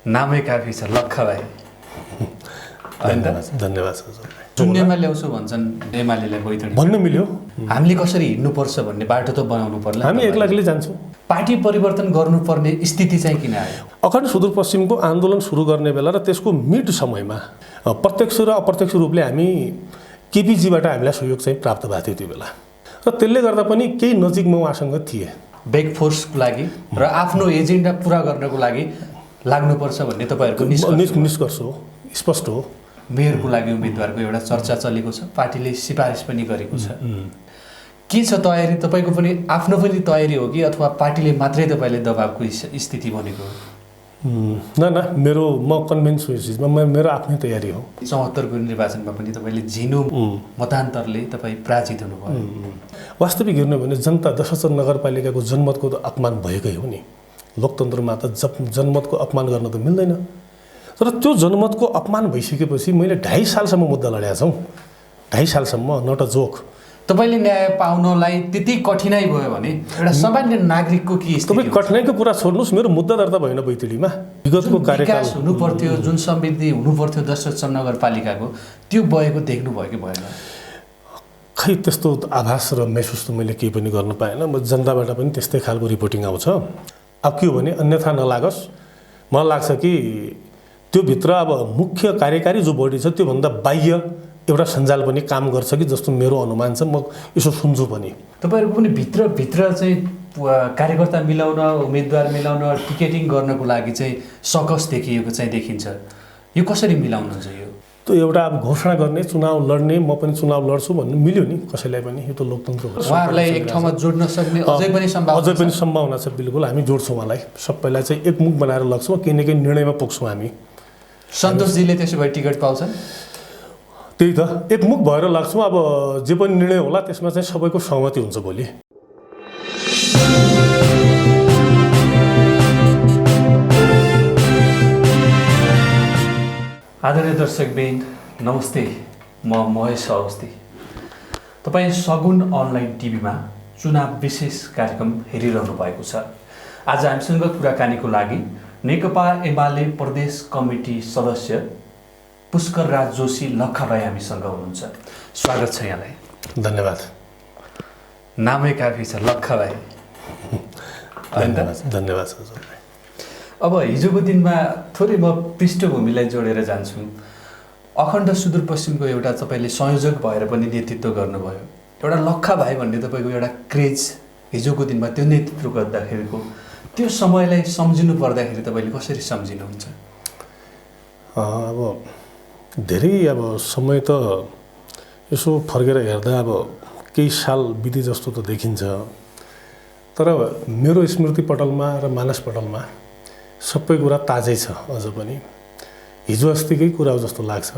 नामै काफी छ लक्ख भाइ। धन्यवाद शून्यमा ल्याउँछु भन्छन् एमालेलाई बैतडी भन्नु मिल्यो। हामीले कसरी हिँड्नुपर्छ भन्ने बाटो त बनाउनु पर्ला। हामी एक्लै जान्छौँ। पार्टी परिवर्तन गर्नुपर्ने स्थिति चाहिँ किन आयो? अखण्ड सुदूरपश्चिमको आन्दोलन सुरु गर्ने बेला र त्यसको मिड समयमा प्रत्यक्ष र अप्रत्यक्ष रूपले हामी केपीजीबाट हामीलाई सहयोग चाहिँ प्राप्त भएको थियो त्यो बेला, र त्यसले गर्दा पनि केही नजिक म उहाँसँग थिएँ। बेक फोर्सको लागि र आफ्नो एजेन्डा पुरा गर्नको लागि लाग्नुपर्छ भन्ने तपाईँहरूको निष्कर्ष हो, स्पष्ट हो। मेयरको लागि उम्मेदवारको एउटा चर्चा चलेको छ, पार्टीले सिफारिस पनि गरेको छ। के छ तयारी? तपाईँको पनि आफ्नो पनि तयारी हो कि अथवा पार्टीले मात्रै तपाईँले दबावको स्थिति बनेको हो? न म कन्भिन्स हुँ चिजमा, मेरो आफ्नै तयारी हो। 74को निर्वाचनमा पनि तपाईँले झिनो मतान्तरले तपाईँ पराजित हुनुभयो। वास्तविक हेर्नु भने जनता 10 नगरपालिकाको जनमतको त अपमान भएकै हो नि। लोकतन्त्रमा त जनमतको अपमान गर्न त मिल्दैन। तर त्यो जनमतको अपमान भइसकेपछि मैले 2.5 सालसम्म मुद्दा लडेका छौँ। 2.5 सालसम्म, नट अ जोक। तपाईँले न्याय पाउनलाई त्यति कठिनाइ भयो भने एउटा सामान्य नागरिकको के स्थिति? तपाईँ कठिनाइको कुरा छोड्नुहोस्, मेरो मुद्दा दर्ता भएन बैतडीमा। विगतको कार्यकाल हुनु पर्थ्यो, जुन समृद्धि हुनु पर्थ्यो 10 नगरपालिकाको, त्यो भएको देख्नुभयो कि भएन? खै त्यस्तो आभास र महसुस त मैले केही पनि गर्न पाएन। म जनताबाट पनि त्यस्तै खालको रिपोर्टिङ आउँछ। अब के हो भने अन्यथा नलागोस्, मलाई लाग्छ कि त्योभित्र अब मुख्य कार्यकारी जो बडी छ त्योभन्दा बाह्य एउटा सञ्जाल पनि काम गर्छ कि जस्तो मेरो अनुमान छ। म यसो सुन्छु पनि। तपाईँहरूको पनि भित्र चाहिँ कार्यकर्ता मिलाउन, उम्मेदवार मिलाउन, टिकेटिङ गर्नको लागि चाहिँ सकस देखिएको चाहिँ देखिन्छ। यो कसरी मिलाउनुहुन्छ? यो त एउटा अब घोषणा गर्ने, चुनाव लड्ने, म पनि चुनाव लड्छु भन्नु मिल्यो नि कसैलाई पनि। यो त लोकतन्त्र हो। उहाँहरूलाई एक ठाउँमा जोड्न सक्ने अझै पनि सम्भावना छ। बिल्कुल हामी जोड्छौँ उहाँलाई। सबैलाई चाहिँ एकमुख बनाएर लग्छौँ, केही न केही निर्णयमा पुग्छौँ हामी। सन्तोषजीले त्यसो भए टिकट पाउँछन्? त्यही त, एकमुख भएर लाग्छौँ। अब जे पनि निर्णय होला त्यसमा चाहिँ सबैको सहमति हुन्छ भोलि। आदरणीय दर्शकवृन्द, नमस्ते। म महेश अवस्थी। तपाईँ सगुन अनलाइन टिभीमा चुनाव विशेष कार्यक्रम हेरिरहनु भएको छ। आज हामीसँग कुराकानीको लागि नेकपा एमाले प्रदेश कमिटी सदस्य पुष्कर राज जोशी लक्खा भाइ हामीसँग हुनुहुन्छ। स्वागत छ यहाँलाई। धन्यवाद। नामै काफी छ लक्खा भाइ। धन्यवाद। अब हिजोको दिनमा थोरै म पृष्ठभूमिलाई जोडेर जान्छु। अखण्ड सुदूरपश्चिमको एउटा तपाईँले संयोजक भएर पनि नेतृत्व गर्नुभयो। एउटा लक्खा भाइ भन्ने तपाईँको एउटा क्रेज हिजोको दिनमा त्यो नेतृत्व गर्दाखेरिको त्यो समयलाई सम्झिनु पर्दाखेरि तपाईँले कसरी सम्झिनुहुन्छ? अब धेरै समय त यसो फर्केर हेर्दा अब केही साल बिते जस्तो त देखिन्छ। तर मेरो स्मृति पटलमा र मानस पटलमा सबै कुरा ताजै छ। अझ पनि हिजो अस्तिकै कुरा हो जस्तो लाग्छ।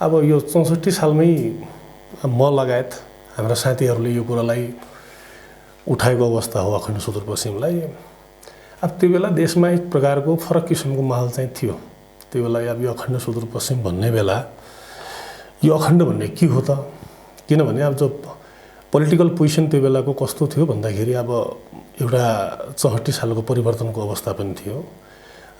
अब यो 64 सालमै म लगायत हाम्रा साथीहरूले यो कुरालाई उठाएको अवस्था हो अखण्ड सुदूरपश्चिमलाई। अब त्यो बेला देशमा एक प्रकारको फरक किसिमको माहौल चाहिँ थियो। त्यो बेला अब यो अखण्ड सुदूरपश्चिम भन्ने बेला यो अखण्ड भन्ने के हो त? किनभने अब जो पोलिटिकल पोजिसन त्यो बेलाको कस्तो थियो भन्दाखेरि अब एउटा 64 सालको परिवर्तनको अवस्था पनि थियो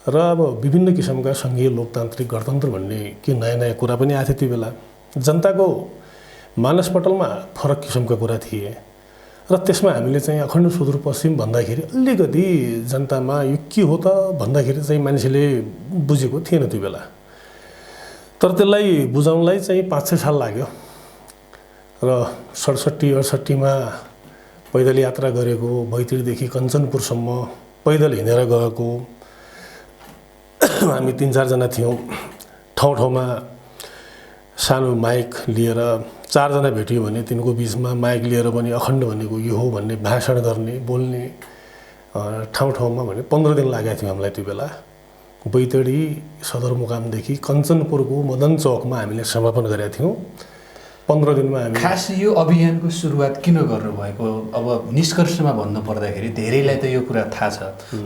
र अब विभिन्न किसिमका सङ्घीय लोकतान्त्रिक गणतन्त्र भन्ने के नयाँ नयाँ कुरा पनि आएको थियो। त्यो बेला जनताको मानसपटलमा फरक किसिमका कुरा थिए र त्यसमा हामीले चाहिँ अखण्ड सुदूरपश्चिम भन्दाखेरि अलिकति जनतामा यो के हो त भन्दाखेरि चाहिँ मान्छेले बुझेको थिएन त्यो बेला। तर त्यसलाई बुझाउनलाई चाहिँ 5-6 साल लाग्यो र 67-68मा पैदल यात्रा गरेको, बैतडीदेखि कञ्चनपुरसम्म पैदल हिँडेर गएको हामी 3-4 जना थियौँ। ठाउँ ठाउँमा सानो माइक लिएर 4 जना भेटियो भने तिनको बिचमा माइक लिएर पनि अखण्ड भनेको यो हो भन्ने भाषण गर्ने, बोल्ने ठाउँ ठाउँमा भने 15 दिन लागेको थियो हामीलाई। त्यो बेला बैतडी सदरमुकामदेखि कञ्चनपुरको मदन चौकमा हामीले समापन गरेका थियौँ। 15 दिनमा हामी। खास यो अभियानको सुरुवात किन गर्नुभएको? अब निष्कर्षमा भन्नुपर्दाखेरि धेरैलाई त यो कुरा थाहा छ,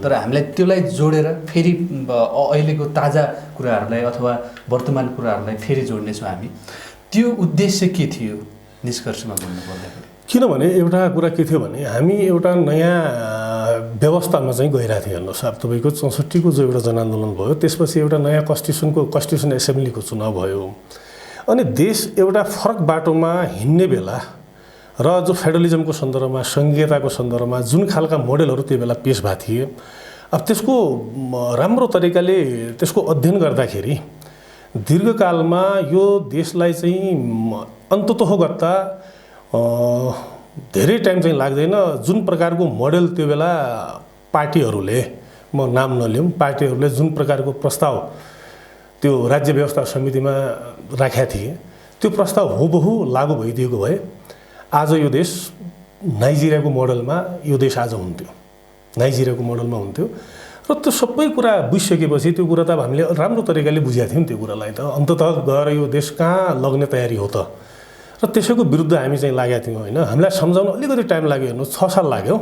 तर हामीलाई त्यसलाई जोडेर फेरि अहिलेको ताजा कुराहरूलाई अथवा वर्तमान कुराहरूलाई फेरि जोड्नेछौँ हामी। त्यो उद्देश्य के थियो निष्कर्षमा भन्नुपर्दाखेरि? किनभने एउटा कुरा के थियो भने हामी एउटा नयाँ व्यवस्थामा चाहिँ गइरहेको थियो हेर्नुहोस्। अब तपाईँको 64 को जो एउटा जनआन्दोलन भयो, त्यसपछि एउटा नयाँ कन्स्टिट्युसन एसेम्ब्लीको चुनाव भयो, अनि देश एउटा फरक बाटोमा हिँड्ने बेला र जो फेडरलिजमको सन्दर्भमा, सङ्घीयताको सन्दर्भमा जुन खालका मोडेलहरू त्यो बेला पेश भएको थिए, अब त्यसको राम्रो तरिकाले त्यसको अध्ययन गर्दाखेरि दीर्घकालमा यो देशलाई चाहिँ अन्ततोगत्ता धेरै टाइम चाहिँ लाग्दैन। जुन प्रकारको मोडेल त्यो बेला पार्टीहरूले, म नाम नलिउँ, पार्टीहरूले जुन प्रकारको प्रस्ताव त्यो राज्य व्यवस्था समितिमा राखेका थिए, त्यो प्रस्ताव हुबहु लागू भइदिएको भए आज यो देश नाइजेरियाको मोडलमा यो देश आज हुन्थ्यो, नाइजेरियाको मोडलमा हुन्थ्यो। र त्यो सबै कुरा बुझिसकेपछि त्यो कुरा त अब हामीले राम्रो तरिकाले बुझेका थियौँ। त्यो कुरालाई त अन्ततः गएर यो देश कहाँ लग्ने तयारी हो त, र त्यसैको विरुद्ध हामी चाहिँ लागेका थियौँ होइन। हामीलाई सम्झाउन अलिकति टाइम लाग्यो, हेर्नु 6 साल लाग्यो।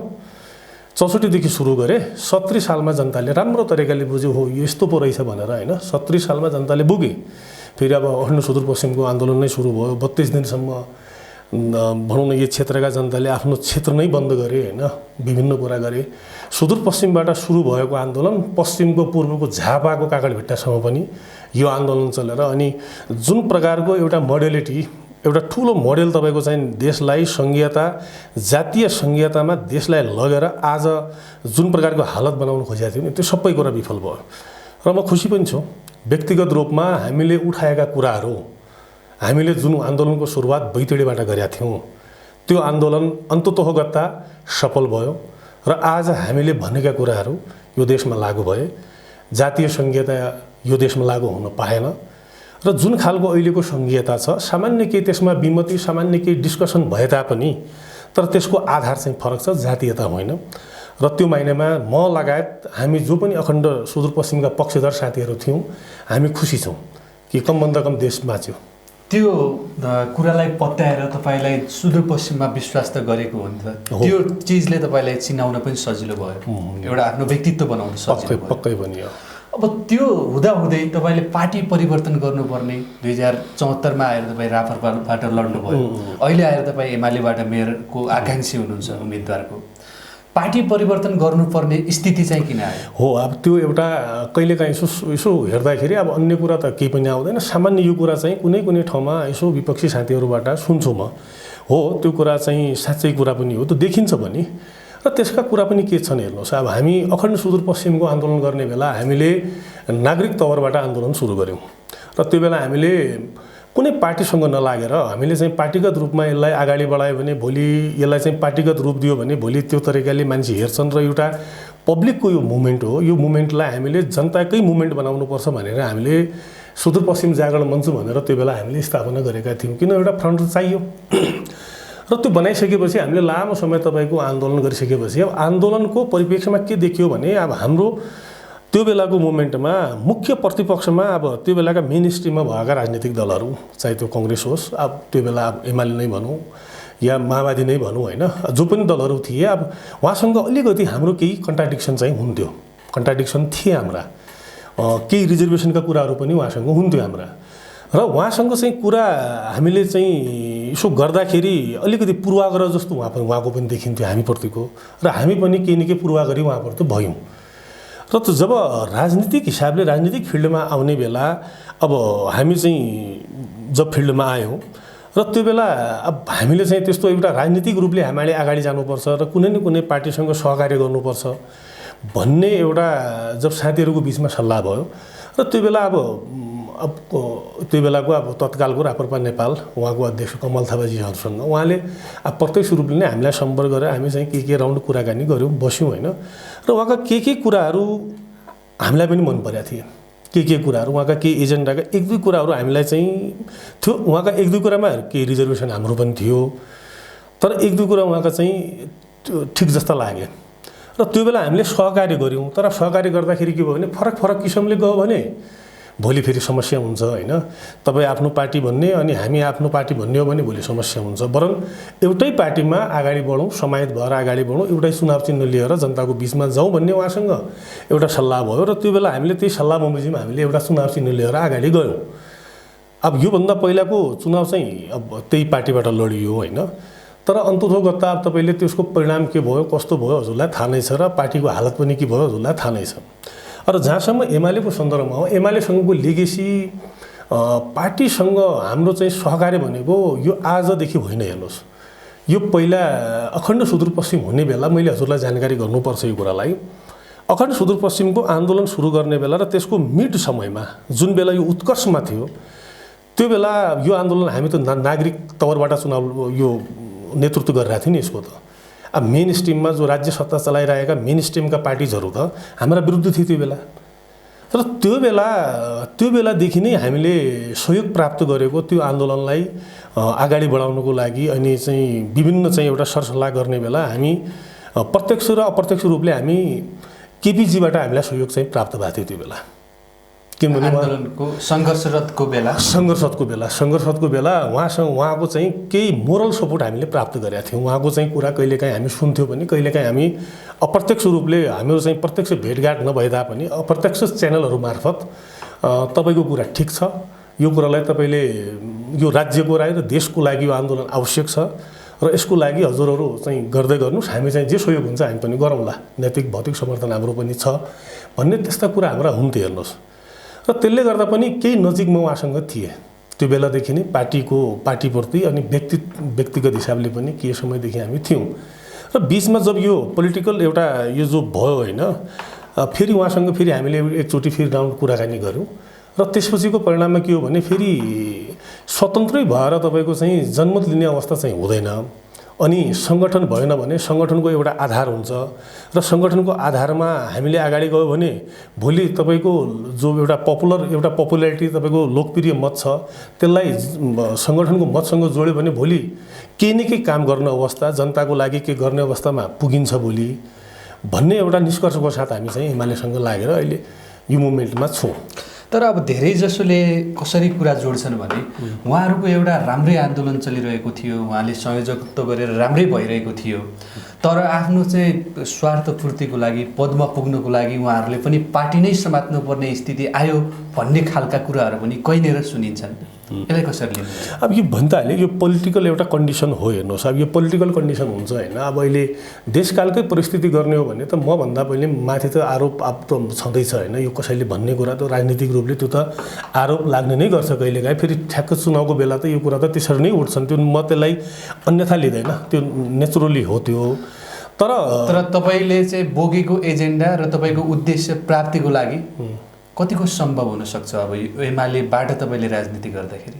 64 देखि सुरु गरेँ, 70 सालमा जनताले राम्रो तरिकाले बुझ्यो, हो यो यस्तो पो रहेछ भनेर होइन। 70 सालमा जनताले बुझे। फेरि अब अखण्ड सुदूरपश्चिमको आन्दोलन नै सुरु भयो। 32 दिनसम्म भनौँ न यो क्षेत्रका जनताले आफ्नो क्षेत्र नै बन्द गरे होइन, विभिन्न कुरा गरे। सुदूरपश्चिमबाट सुरु भएको आन्दोलन पश्चिमको पूर्वको झापाको काकडभिट्टासम्म पनि यो आन्दोलन चलेर, अनि जुन प्रकारको एउटा मोडेलिटी, एउटा ठुलो मोडेल तपाईँको चाहिँ देशलाई सङ्घीयता, जातीय सङ्घीयतामा देशलाई लगेर आज जुन प्रकारको हालत बनाउन खोजेका थियौँ त्यो सबै कुरा विफल भयो। र म खुसी पनि छु, व्यक्तिगत रूपमा हामीले उठाएका कुराहरू, हामीले जुन आन्दोलनको सुरुवात बैतडीबाट गरेका थियौँ, त्यो आन्दोलन अन्ततोगत्ता सफल भयो र आज हामीले भनेका कुराहरू यो देशमा लागू भए। जातीय सङ्घीयता यो देशमा लागू हुन पाएन र जुन खालको अहिलेको सङ्घीयता छ, सामान्य केही त्यसमा विमति, सामान्य केही डिस्कसन भए तापनि तर त्यसको आधार चाहिँ फरक छ, जातीयता होइन। र त्यो माइनेमा म लगायत हामी जो पनि अखण्ड सुदूरपश्चिमका पक्षधर साथीहरू थियौँ, हामी खुसी छौँ कि कमभन्दा कम देश बाँच्यो। त्यो कुरालाई पत्याएर तपाईँलाई सुदूरपश्चिममा विश्वास त गरेको हो नि त, त्यो चिजले तपाईँलाई चिनाउन पनि सजिलो भयो, एउटा आफ्नो व्यक्तित्व बनाउन सजिलो भयो। पक्कै पनि हो। अब त्यो हुँदाहुँदै तपाईँले पार्टी परिवर्तन गर्नुपर्ने, 2074मा आएर तपाईँ राप्रपाबाट लड्नुभयो, अहिले आएर तपाईँ एमालेबाट मेयरको आकाङ्क्षी हुनुहुन्छ उम्मेदवारको। पार्टी परिवर्तन गर्नुपर्ने स्थिति चाहिँ किन आयो? हो, अब त्यो एउटा कहिलेकाहीँ यसो हेर्दाखेरि अब अन्य कुरा त केही पनि आउँदैन, सामान्य यो कुरा चाहिँ कुनै कुनै ठाउँमा यसो विपक्षी साथीहरूबाट सुन्छु म। हो, त्यो कुरा चाहिँ साँच्चै कुरा पनि हो, त्यो देखिन्छ पनि। र त्यसका कुरा पनि के छन् हेर्नुहोस्, अब हामी अखण्ड सुदूरपश्चिमको आन्दोलन गर्ने बेला हामीले नागरिक तवरबाट आन्दोलन सुरु गऱ्यौँ र त्यो बेला हामीले कुनै पार्टीसँग नलागेर हामीले चाहिँ पार्टीगत रूपमा यसलाई अगाडि बढायो भने भोलि, यसलाई चाहिँ पार्टीगत रूप दियो भने भोलि त्यो तरिकाले मान्छे हेर्छन् र एउटा पब्लिकको यो मुभमेन्ट हो, यो मुभमेन्टलाई हामीले जनताकै मुभमेन्ट बनाउनुपर्छ भनेर हामीले सुदूरपश्चिम जागरण मञ्च भनेर त्यो बेला हामीले स्थापना गरेका थियौँ। किन एउटा फ्रन्ट चाहियो र त्यो बनाइसकेपछि हामीले लामो समय तपाईँको आन्दोलन गरिसकेपछि अब आन्दोलनको परिप्रेक्ष्यमा के देखियो भने अब हाम्रो त्यो बेलाको मुभमेन्टमा मुख्य प्रतिपक्षमा अब त्यो बेलाका मेन स्ट्रिममा भएका राजनीतिक दलहरू, चाहे त्यो कङ्ग्रेस होस्, अब त्यो बेला अब एमाले नै भनौँ या माओवादी नै भनौँ होइन, जो पनि दलहरू थिए, अब उहाँसँग अलिकति हाम्रो केही कन्ट्राडिक्सन चाहिँ हुन्थ्यो, कन्ट्राडिक्सन थिए हाम्रा, केही रिजर्भेसनका कुराहरू पनि उहाँसँग हुन्थ्यो हाम्रा। र उहाँसँग चाहिँ कुरा हामीले चाहिँ यसो गर्दाखेरि अलिकति पूर्वाग्रह जस्तो उहाँको पनि देखिन्थ्यो हामीप्रतिको, र हामी पनि केही न केही पूर्वाग्रही उहाँप्रति भयौँ। र त जब राजनीतिक हिसाबले राजनीतिक फिल्डमा आउने बेला अब हामी चाहिँ जब फिल्डमा आयौँ र त्यो बेला अब हामीले चाहिँ त्यस्तो एउटा राजनीतिक रूपले हामीले अगाडि जानुपर्छ र कुनै न कुनै पार्टीसँग सहकार्य गर्नुपर्छ भन्ने एउटा जब साथीहरूको बिचमा सल्लाह भयो र त्यो बेला अब त्यो बेलाको अब तत्कालको राप्रपा नेपाल उहाँको अध्यक्ष कमल थापाजीहरूसँग उहाँले अब प्रत्यक्ष रूपले नै हामीलाई सम्पर्क गरेर हामी चाहिँ के राउन्ड कुराकानी गऱ्यौँ, बस्यौँ होइन। र उहाँका के कुराहरू हामीलाई पनि मन परेका थिए, के कुराहरू उहाँका केही एजेन्डाका एक दुई कुराहरू हामीलाई चाहिँ थियो। उहाँका एक दुई कुरामा केही रिजर्भेसन हाम्रो पनि थियो, तर एक दुई कुरा उहाँका चाहिँ ठिक जस्ता लागे र त्यो बेला हामीले सहकार्य गऱ्यौँ। तर सहकार्य गर्दाखेरि के भयो भने फरक किसिमले गयो भने भोलि फेरि समस्या हुन्छ होइन। तपाईँ आफ्नो पार्टी भन्ने अनि हामी आफ्नो पार्टी भन्ने हो भने भोलि समस्या हुन्छ। बरं एउटै पार्टीमा अगाडि बढौँ, समाहित भएर अगाडि बढौँ, एउटै चुनाव चिन्ह लिएर जनताको बिचमा जाउँ भन्ने उहाँसँग एउटा सल्लाह भयो र त्यो बेला हामीले त्यही सल्लाह बमोजिम हामीले एउटा चुनाव चिन्ह लिएर अगाडि गयौँ। अब योभन्दा पहिलाको चुनाव चाहिँ अब त्यही पार्टीबाट लडियो होइन। तर अन्ततोगत्ता तपाईँले त्यसको परिणाम के भयो कस्तो भयो हजुरलाई थाहा नै छ र पार्टीको हालत पनि के भयो हजुरलाई थाहा नै छ। र जहाँसम्म एमालेको सन्दर्भमा हो, एमालेसँगको लेगेसी पार्टीसँग हाम्रो चाहिँ सहकार्य भनेको यो आजदेखि होइन। हेर्नुहोस्, यो पहिला अखण्ड सुदूरपश्चिम हुने बेला मैले हजुरलाई जानकारी गर्नुपर्छ यो कुरालाई। अखण्ड सुदूरपश्चिमको आन्दोलन सुरु गर्ने बेला र त्यसको मिड समयमा जुन बेला यो उत्कर्षमा थियो, त्यो बेला यो आन्दोलन हामी त नागरिक तवरबाट चुनाव यो नेतृत्व गरिरहेको थियो नि। यसको त अब मेन स्ट्रिममा जो राज्य सत्ता चलाइरहेका मेन स्ट्रिमका पार्टिजहरू त हाम्रा विरुद्ध थिए त्यो बेला। तर त्यो बेलादेखि नै हामीले सहयोग प्राप्त गरेको त्यो आन्दोलनलाई अगाडि बढाउनको लागि अनि चाहिँ विभिन्न चाहिँ एउटा सरसल्लाह गर्ने बेला हामी प्रत्यक्ष र अप्रत्यक्ष रूपले हामी केपीजीबाट हामीलाई सहयोग चाहिँ प्राप्त भएको थियो त्यो बेला। किनभने आन्दोलनको सङ्घर्षरतको बेला उहाँको चाहिँ केही मोरल सपोर्ट हामीले प्राप्त गरेका थियौँ। उहाँको चाहिँ कुरा कहिलेकाहीँ हामी सुन्थ्यौँ पनि, कहिलेकाहीँ हामी अप्रत्यक्ष रूपले हाम्रो चाहिँ प्रत्यक्ष भेटघाट नभए तापनि अप्रत्यक्ष च्यानलहरू मार्फत तपाईँको कुरा ठिक छ, यो कुरालाई तपाईँले यो राज्यको लागि र देशको लागि यो आन्दोलन आवश्यक छ र यसको लागि हजुरहरू चाहिँ गर्दै गर्नुहोस्, हामी चाहिँ जे सहयोग हुन्छ हामी पनि गरौँला, नैतिक भौतिक समर्थन हाम्रो पनि छ भन्ने त्यस्ता कुरा हाम्रा हुन्थे। हेर्नुहोस्, र त्यसले गर्दा पनि केही नजिकमा उहाँसँग थिए त्यो बेलादेखि नै पार्टीप्रति अनि व्यक्तिगत हिसाबले पनि केही समयदेखि हामी थियौँ। र बिचमा जब यो पोलिटिकल एउटा यो जो भयो होइन, फेरि उहाँसँग फेरि हामीले एकचोटि फेरि राउन्ड कुराकानी गऱ्यौँ र त्यसपछिको परिणाममा के हो भने फेरि स्वतन्त्रै भएर तपाईँको चाहिँ जनमत लिने अवस्था चाहिँ हुँदैन। अनि सङ्गठन भएन भने सङ्गठनको एउटा आधार हुन्छ र सङ्गठनको आधारमा हामीले अगाडि गयो भने भोलि तपाईँको जो एउटा पपुलारिटी तपाईँको लोकप्रिय मत छ त्यसलाई सङ्गठनको मतसँग जोड्यो भने भोलि केही न केही काम गर्ने अवस्था, जनताको लागि के गर्ने अवस्थामा पुगिन्छ भोलि भन्ने एउटा निष्कर्षको साथ हामी चाहिँ एमालेसँग लागेर अहिले यो मुभमेन्टमा छौँ। तर अब धेरै जसोले कसरी कुरा जोड्छन् भने उहाँहरूको एउटा राम्रै आन्दोलन चलिरहेको थियो, उहाँले संयोजकत्व गरेर राम्रै भइरहेको थियो, तर आफ्नो चाहिँ स्वार्थ पूर्तिको लागि पदमा पुग्नको लागि उहाँहरूले पनि पार्टी नै समात्नुपर्ने स्थिति आयो भन्ने खालका कुराहरू पनि कहिलेर सुनिन्छन्। यसलाई कसरी लिनुहुन्छ? अब यो भन्दाले यो पोलिटिकल एउटा कन्डिसन हो। हेर्नुहोस्, अब यो पोलिटिकल कन्डिसन हुन्छ होइन। अब अहिले देशकालकै परिस्थिति गर्ने हो भने त मभन्दा पहिले माथि त आरोप त छँदैछ होइन। यो कसैले भन्ने कुरा त राजनीतिक रूपले त्यो त आरोप लाग्ने नै गर्छ कहिलेकाहीँ। फेरि ठ्याक्क चुनावको बेला त यो कुरा त त्यसरी नै उठ्छन्, त्यो म त्यसलाई अन्यथा लिँदैन, त्यो नेचुरली हो त्यो। तर तपाईँले चाहिँ बोकेको एजेन्डा र तपाईँको उद्देश्य प्राप्तिको लागि कतिको सम्भव हुनसक्छ? अब एमालेबाट तपाईँले राजनीति गर्दाखेरि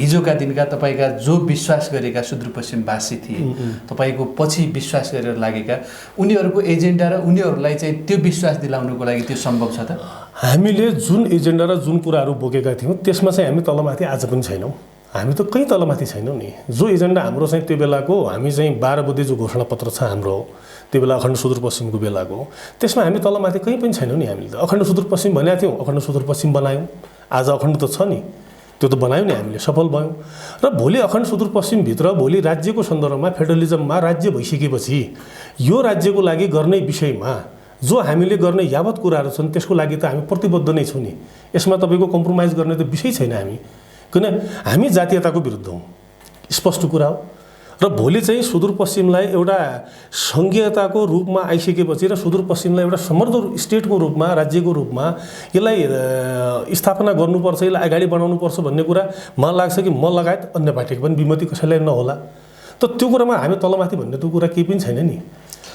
हिजोका दिनका तपाईँका जो विश्वास गरेका सुदूरपश्चिमवासी थिए, तपाईँको पछि विश्वास गरेर लागेका उनीहरूको एजेन्डा र उनीहरूलाई चाहिँ त्यो विश्वास दिलाउनुको लागि त्यो सम्भव छ त? हामीले जुन एजेन्डा र जुन कुराहरू बोकेका थियौँ त्यसमा चाहिँ हामी तलमाथि आज पनि छैनौँ। हामी त कहीँ तलमाथि छैनौँ नि। जो एजेन्डा हाम्रो चाहिँ त्यो बेलाको हामी चाहिँ 12 बुँदे जो घोषणापत्र छ हाम्रो त्यो बेला अखण्ड सुदूरपश्चिमको बेलाको, त्यसमा हामी तलमाथि कहीँ पनि छैनौँ नि। हामीले त अखण्ड सुदूरपश्चिम भनेका थियौँ, अखण्ड सुदूरपश्चिम बनायौँ, आज अखण्ड त छ नि, त्यो त बनायौँ नि हामीले, सफल भयौँ। र भोलि अखण्ड सुदूरपश्चिमभित्र भोलि राज्यको सन्दर्भमा फेडरलिजममा राज्य भइसकेपछि यो राज्यको लागि गर्ने विषयमा जो हामीले गर्ने यावत कुराहरू छन् त्यसको लागि त हामी प्रतिबद्ध नै छौँ नि। यसमा तपाईँको कम्प्रोमाइज गर्ने त विषय छैन हामी, किन हामी जातीयताको विरुद्ध हौँ, स्पष्ट कुरा हो। र भोलि चाहिँ सुदूरपश्चिमलाई एउटा सङ्घीयताको रूपमा आइसकेपछि र सुदूरपश्चिमलाई एउटा समृद्ध स्टेटको रूपमा राज्यको रूपमा यसलाई स्थापना गर्नुपर्छ, यसलाई अगाडि बढाउनुपर्छ भन्ने कुरा मलाई लाग्छ कि म लगायत अन्य पार्टीको पनि विमति कसैलाई नहोला। त त्यो कुरामा हामी तलमाथि भन्ने त्यो कुरा केही पनि छैन नि।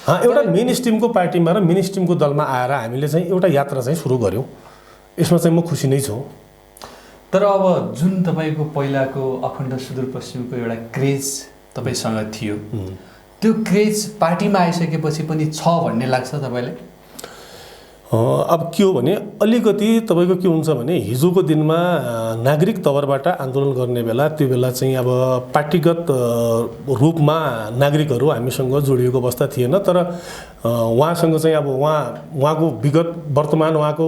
एउटा मेन स्ट्रिमको पार्टीमा र मेन स्ट्रिमको दलमा आएर हामीले चाहिँ एउटा यात्रा चाहिँ सुरु गऱ्यौँ, यसमा चाहिँ म खुसी नै छु। तर अब जुन तपाईँको पहिलाको अखण्ड सुदूरपश्चिमको एउटा क्रेज तपाईँसँग थियो, त्यो क्रेज पार्टीमा आइसकेपछि पनि छ भन्ने लाग्छ तपाईँलाई? अब के हो भने अलिकति तपाईँको के हुन्छ भने हिजोको दिनमा नागरिक तवरबाट आन्दोलन गर्ने बेला त्यो बेला चाहिँ अब पार्टीगत रूपमा नागरिकहरू हामीसँग जोडिएको अवस्था थिएन। तर उहाँसँग चाहिँ अब उहाँको विगत वर्तमान उहाँको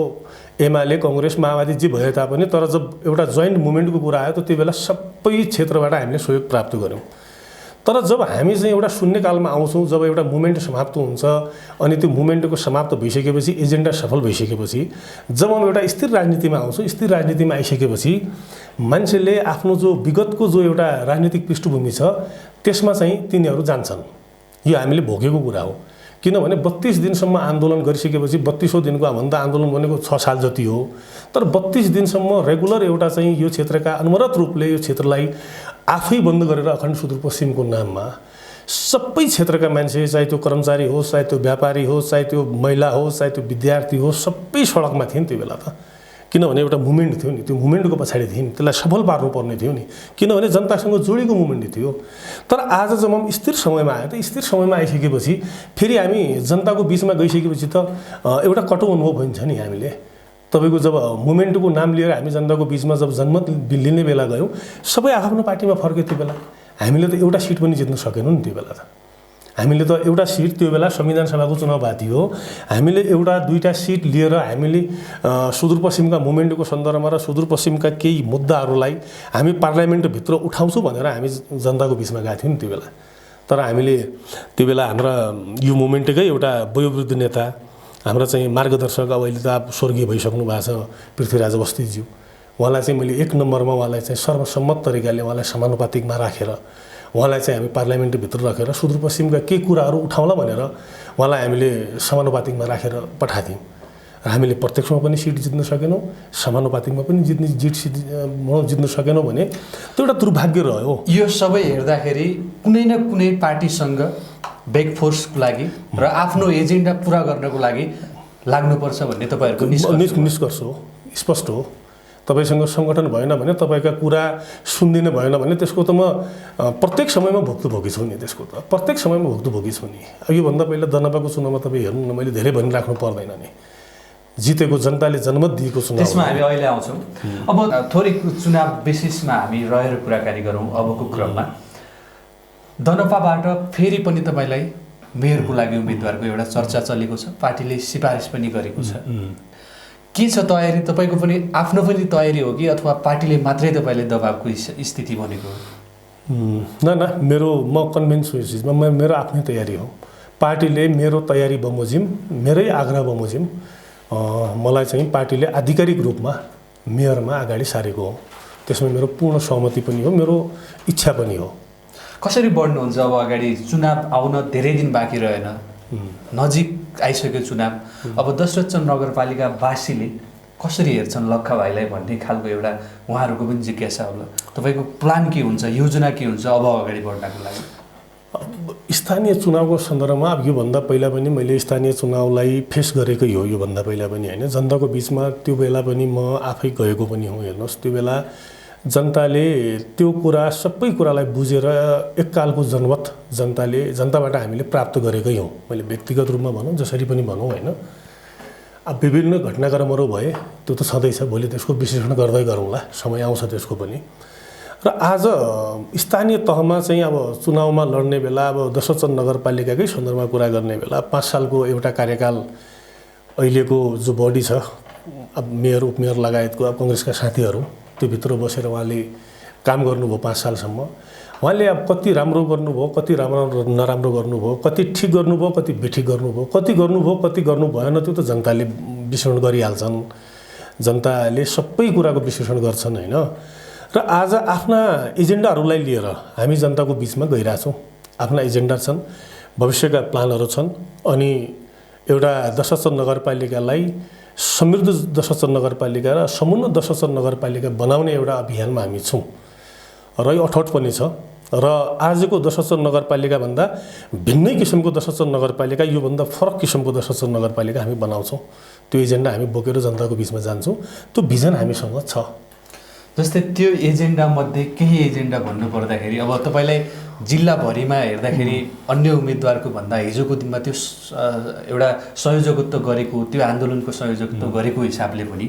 एमाले काङ्ग्रेस माओवादी जे भए तापनि तर जब एउटा जोइन्ट मुभमेन्टको कुरा आयो त त्यो बेला सबै क्षेत्रबाट हामीले सहयोग प्राप्त गऱ्यौँ। तर जब हामी चाहिँ एउटा शून्यकालमा आउँछौँ, जब एउटा मुभमेन्ट समाप्त हुन्छ अनि त्यो मुभमेन्टको समाप्त भइसकेपछि एजेन्डा सफल भइसकेपछि जब हम एउटा स्थिर राजनीतिमा आउँछौँ, स्थिर राजनीतिमा आइसकेपछि मान्छेले आफ्नो जो विगतको जो एउटा राजनीतिक पृष्ठभूमि छ त्यसमा चाहिँ तिनीहरू जान्छन्। यो हामीले भोगेको कुरा हो। किनभने 32 दिनसम्म आन्दोलन गरिसकेपछि 32औं दिनको भन्दा आन्दोलन भनेको 6 साल जति हो, तर 32 दिनसम्म रेगुलर एउटा चाहिँ यो क्षेत्रका अनवरत रूपले यो क्षेत्रलाई आफै बन्द गरेर अखण्ड सुदूरपश्चिमको नाममा सबै क्षेत्रका मान्छे, चाहे त्यो कर्मचारी होस्, चाहे त्यो व्यापारी होस्, चाहे त्यो महिला होस्, चाहे त्यो विद्यार्थी होस्, सबै सडकमा थिए नि त्यो बेला त। किनभने एउटा मुभमेन्ट थियो नि, त्यो मुभमेन्टको पछाडि थियौँ, त्यसलाई सफल पार्नुपर्ने थियो नि, किनभने जनतासँग जोडिएको मुभमेन्ट थियो। तर आज जब हम स्थिर समयमा आयो त स्थिर समयमा आइसकेपछि फेरि हामी जनताको बिचमा गइसकेपछि त एउटा कटु अनुभव भइन्छ नि। हामीले तपाईको जब मुभमेन्टको नाम लिएर हामी जनताको बिचमा जब जनमत लिने बेला गयौँ, सबै आफ्नो पार्टीमा फर्के। त्यो बेला हामीले त एउटा सिट पनि जित्न सकेनौँ नि। त्यो बेला त हामीले त एउटा सिट, त्यो बेला संविधान सभाको चुनाव बाती हो, हामीले एउटा दुईटा सिट लिएर हामीले सुदूरपश्चिमका मुभमेन्टको सन्दर्भमा र सुदूरपश्चिमका केही मुद्दाहरूलाई हामी पार्लियामेन्टभित्र उठाउँछौँ भनेर हामी जनताको बिचमा गएको थियौँ नि त्यो बेला। तर हामीले त्यो बेला हाम्रा यो मुभमेन्टकै एउटा वयोवृद्ध नेता, हाम्रा चाहिँ मार्गदर्शक, अब अहिले त अब स्वर्गीय भइसक्नु भएको छ पृथ्वीराज अवस्थीज्यू, उहाँलाई चाहिँ मैले 1 नम्बरमा उहाँलाई चाहिँ सर्वसम्मत तरिकाले उहाँलाई समानुपातिकमा राखेर उहाँलाई चाहिँ हामी पार्लियामेन्टभित्र राखेर सुदूरपश्चिमका के कुराहरू उठाउँला भनेर उहाँलाई हामीले समानुपातिकमा राखेर पठाथ्यौँ। र हामीले प्रत्यक्षमा पनि सिट जित्न सकेनौँ, समानुपातिकमा पनि जित्न सकेनौँ भने त्यो एउटा दुर्भाग्य रह्यो। यो सबै हेर्दाखेरि कुनै न कुनै पार्टीसँग ब्याक फोर्सको लागि र आफ्नो एजेन्डा पुरा गर्नको लागि लाग्नुपर्छ भन्ने तपाईँहरूको निष्कर्ष हो, स्पष्ट हो। तपाईसँग सङ्गठन भएन भने, तपाईँका कुरा सुन्दिन भएन भने त्यसको त म प्रत्येक समयमा भुक्तभोगी छु नि। त्यसको त प्रत्येक समयमा भुक्तभोगी छु नि। योभन्दा पहिला जनताको चुनावमा तपाईँ हेर्नु न, मैले धेरै भनिराख्नु पर्दैन नि, जितेको जनताले जनमत दिएको चुनाव। त्यसमा हामी अहिले आउँछौँ। अब थोरै चुनाव बेसिसमा हामी रहेर कुराकानी गरौँ। अबको क्रममा दनपाबाट फेरि पनि तपाईँलाई मेयरको लागि उम्मेदवारको एउटा चर्चा चलेको छ, पार्टीले सिफारिस पनि गरेको छ। के छ तयारी? तपाईँको पनि आफ्नो पनि तयारी हो कि अथवा पार्टीले मात्रै तपाईँले दबावको स्थिति बनेको हो? न, म कन्भिन्स हुँ चिजमा, मेरो आफ्नै तयारी हो। पार्टीले मेरो तयारी बमोजिम, मेरै आग्रह बमोजिम मलाई चाहिँ पार्टीले आधिकारिक रूपमा मेयरमा अगाडि सारेको हो। त्यसमा मेरो पूर्ण सहमति पनि हो, मेरो इच्छा पनि हो। कसरी बढ्नुहुन्छ अब अगाडि? चुनाव आउन धेरै दिन बाँकी रहेन, नजिक आइसक्यो चुनाव। अब दशरथ नगरपालिकावासीले कसरी हेर्छन् लक्खा भाइलाई भन्ने खालको एउटा उहाँहरूको पनि जिज्ञासा होला। तपाईँको प्लान के हुन्छ, योजना के हुन्छ अब अगाडि बढ्नको लागि? स्थानीय चुनावको सन्दर्भमा अब योभन्दा पहिला पनि मैले स्थानीय चुनावलाई फेस गरेकै हो। योभन्दा पहिला पनि होइन, जनताको बिचमा त्यो बेला पनि म आफै गएको पनि हुँ। हेर्नुहोस्, त्यो बेला जनताले त्यो कुरा सबै कुरालाई बुझेर एककालको जनमत जनताबाट हामीले प्राप्त गरेकै हौँ। मैले व्यक्तिगत रूपमा भनौँ, जसरी पनि भनौँ होइन। अब विभिन्न घटनाक्रमहरू भए त्यो त छँदैछ, भोलि त्यसको विश्लेषण गर्दै गरौँला, समय आउँछ त्यसको पनि। र आज स्थानीय तहमा चाहिँ अब चुनावमा लड्ने बेला, अब दशरथ नगरपालिकाकै सन्दर्भमा कुरा गर्ने बेला 5 सालको एउटा कार्यकाल अहिलेको जो बडी छ, अब मेयर उपमेयर लगायतको अब काङ्ग्रेसका साथीहरू त्यो भित्र बसेर उहाँले काम गर्नुभयो 5 सालसम्म। उहाँले अब कति राम्रो गर्नुभयो, कति नराम्रो गर्नुभयो, कति ठिक गर्नुभयो, कति बेठिक गर्नुभयो, कति गर्नु भएन, त्यो त जनताले विश्लेषण गरिहाल्छन्। जनताले सबै कुराको विश्लेषण गर्छन् होइन। र आज आफ्ना एजेन्डाहरूलाई लिएर हामी जनताको बिचमा गइरहेछौँ। आफ्ना एजेन्डा छन्, भविष्यका प्लानहरू छन्, अनि एउटा दशरथ नगरपालिकालाई समृद्ध दशरथ नगरपालिका र समुन्नत दशरथ नगरपालिका बनाउने एउटा अभियानमा हामी छौँ र यो अठोट पनि छ। र आजको दशरथ नगरपालिकाभन्दा भिन्नै किसिमको दशरथ नगरपालिका, योभन्दा फरक किसिमको दशरथ नगरपालिका हामी बनाउँछौँ। त्यो एजेन्डा हामी बोकेर जनताको बिचमा जान्छौँ। त्यो भिजन हामीसँग छ। जस्तै त्यो एजेन्डामध्ये केही एजेन्डा भन्नु पर्दाखेरि, अब तपाईँलाई जिल्लाभरिमा हेर्दाखेरि अन्य उम्मेदवारको भन्दा हिजोको दिनमा त्यो एउटा संयोजकत्व गरेको, त्यो आन्दोलनको संयोजकत्व गरेको हिसाबले पनि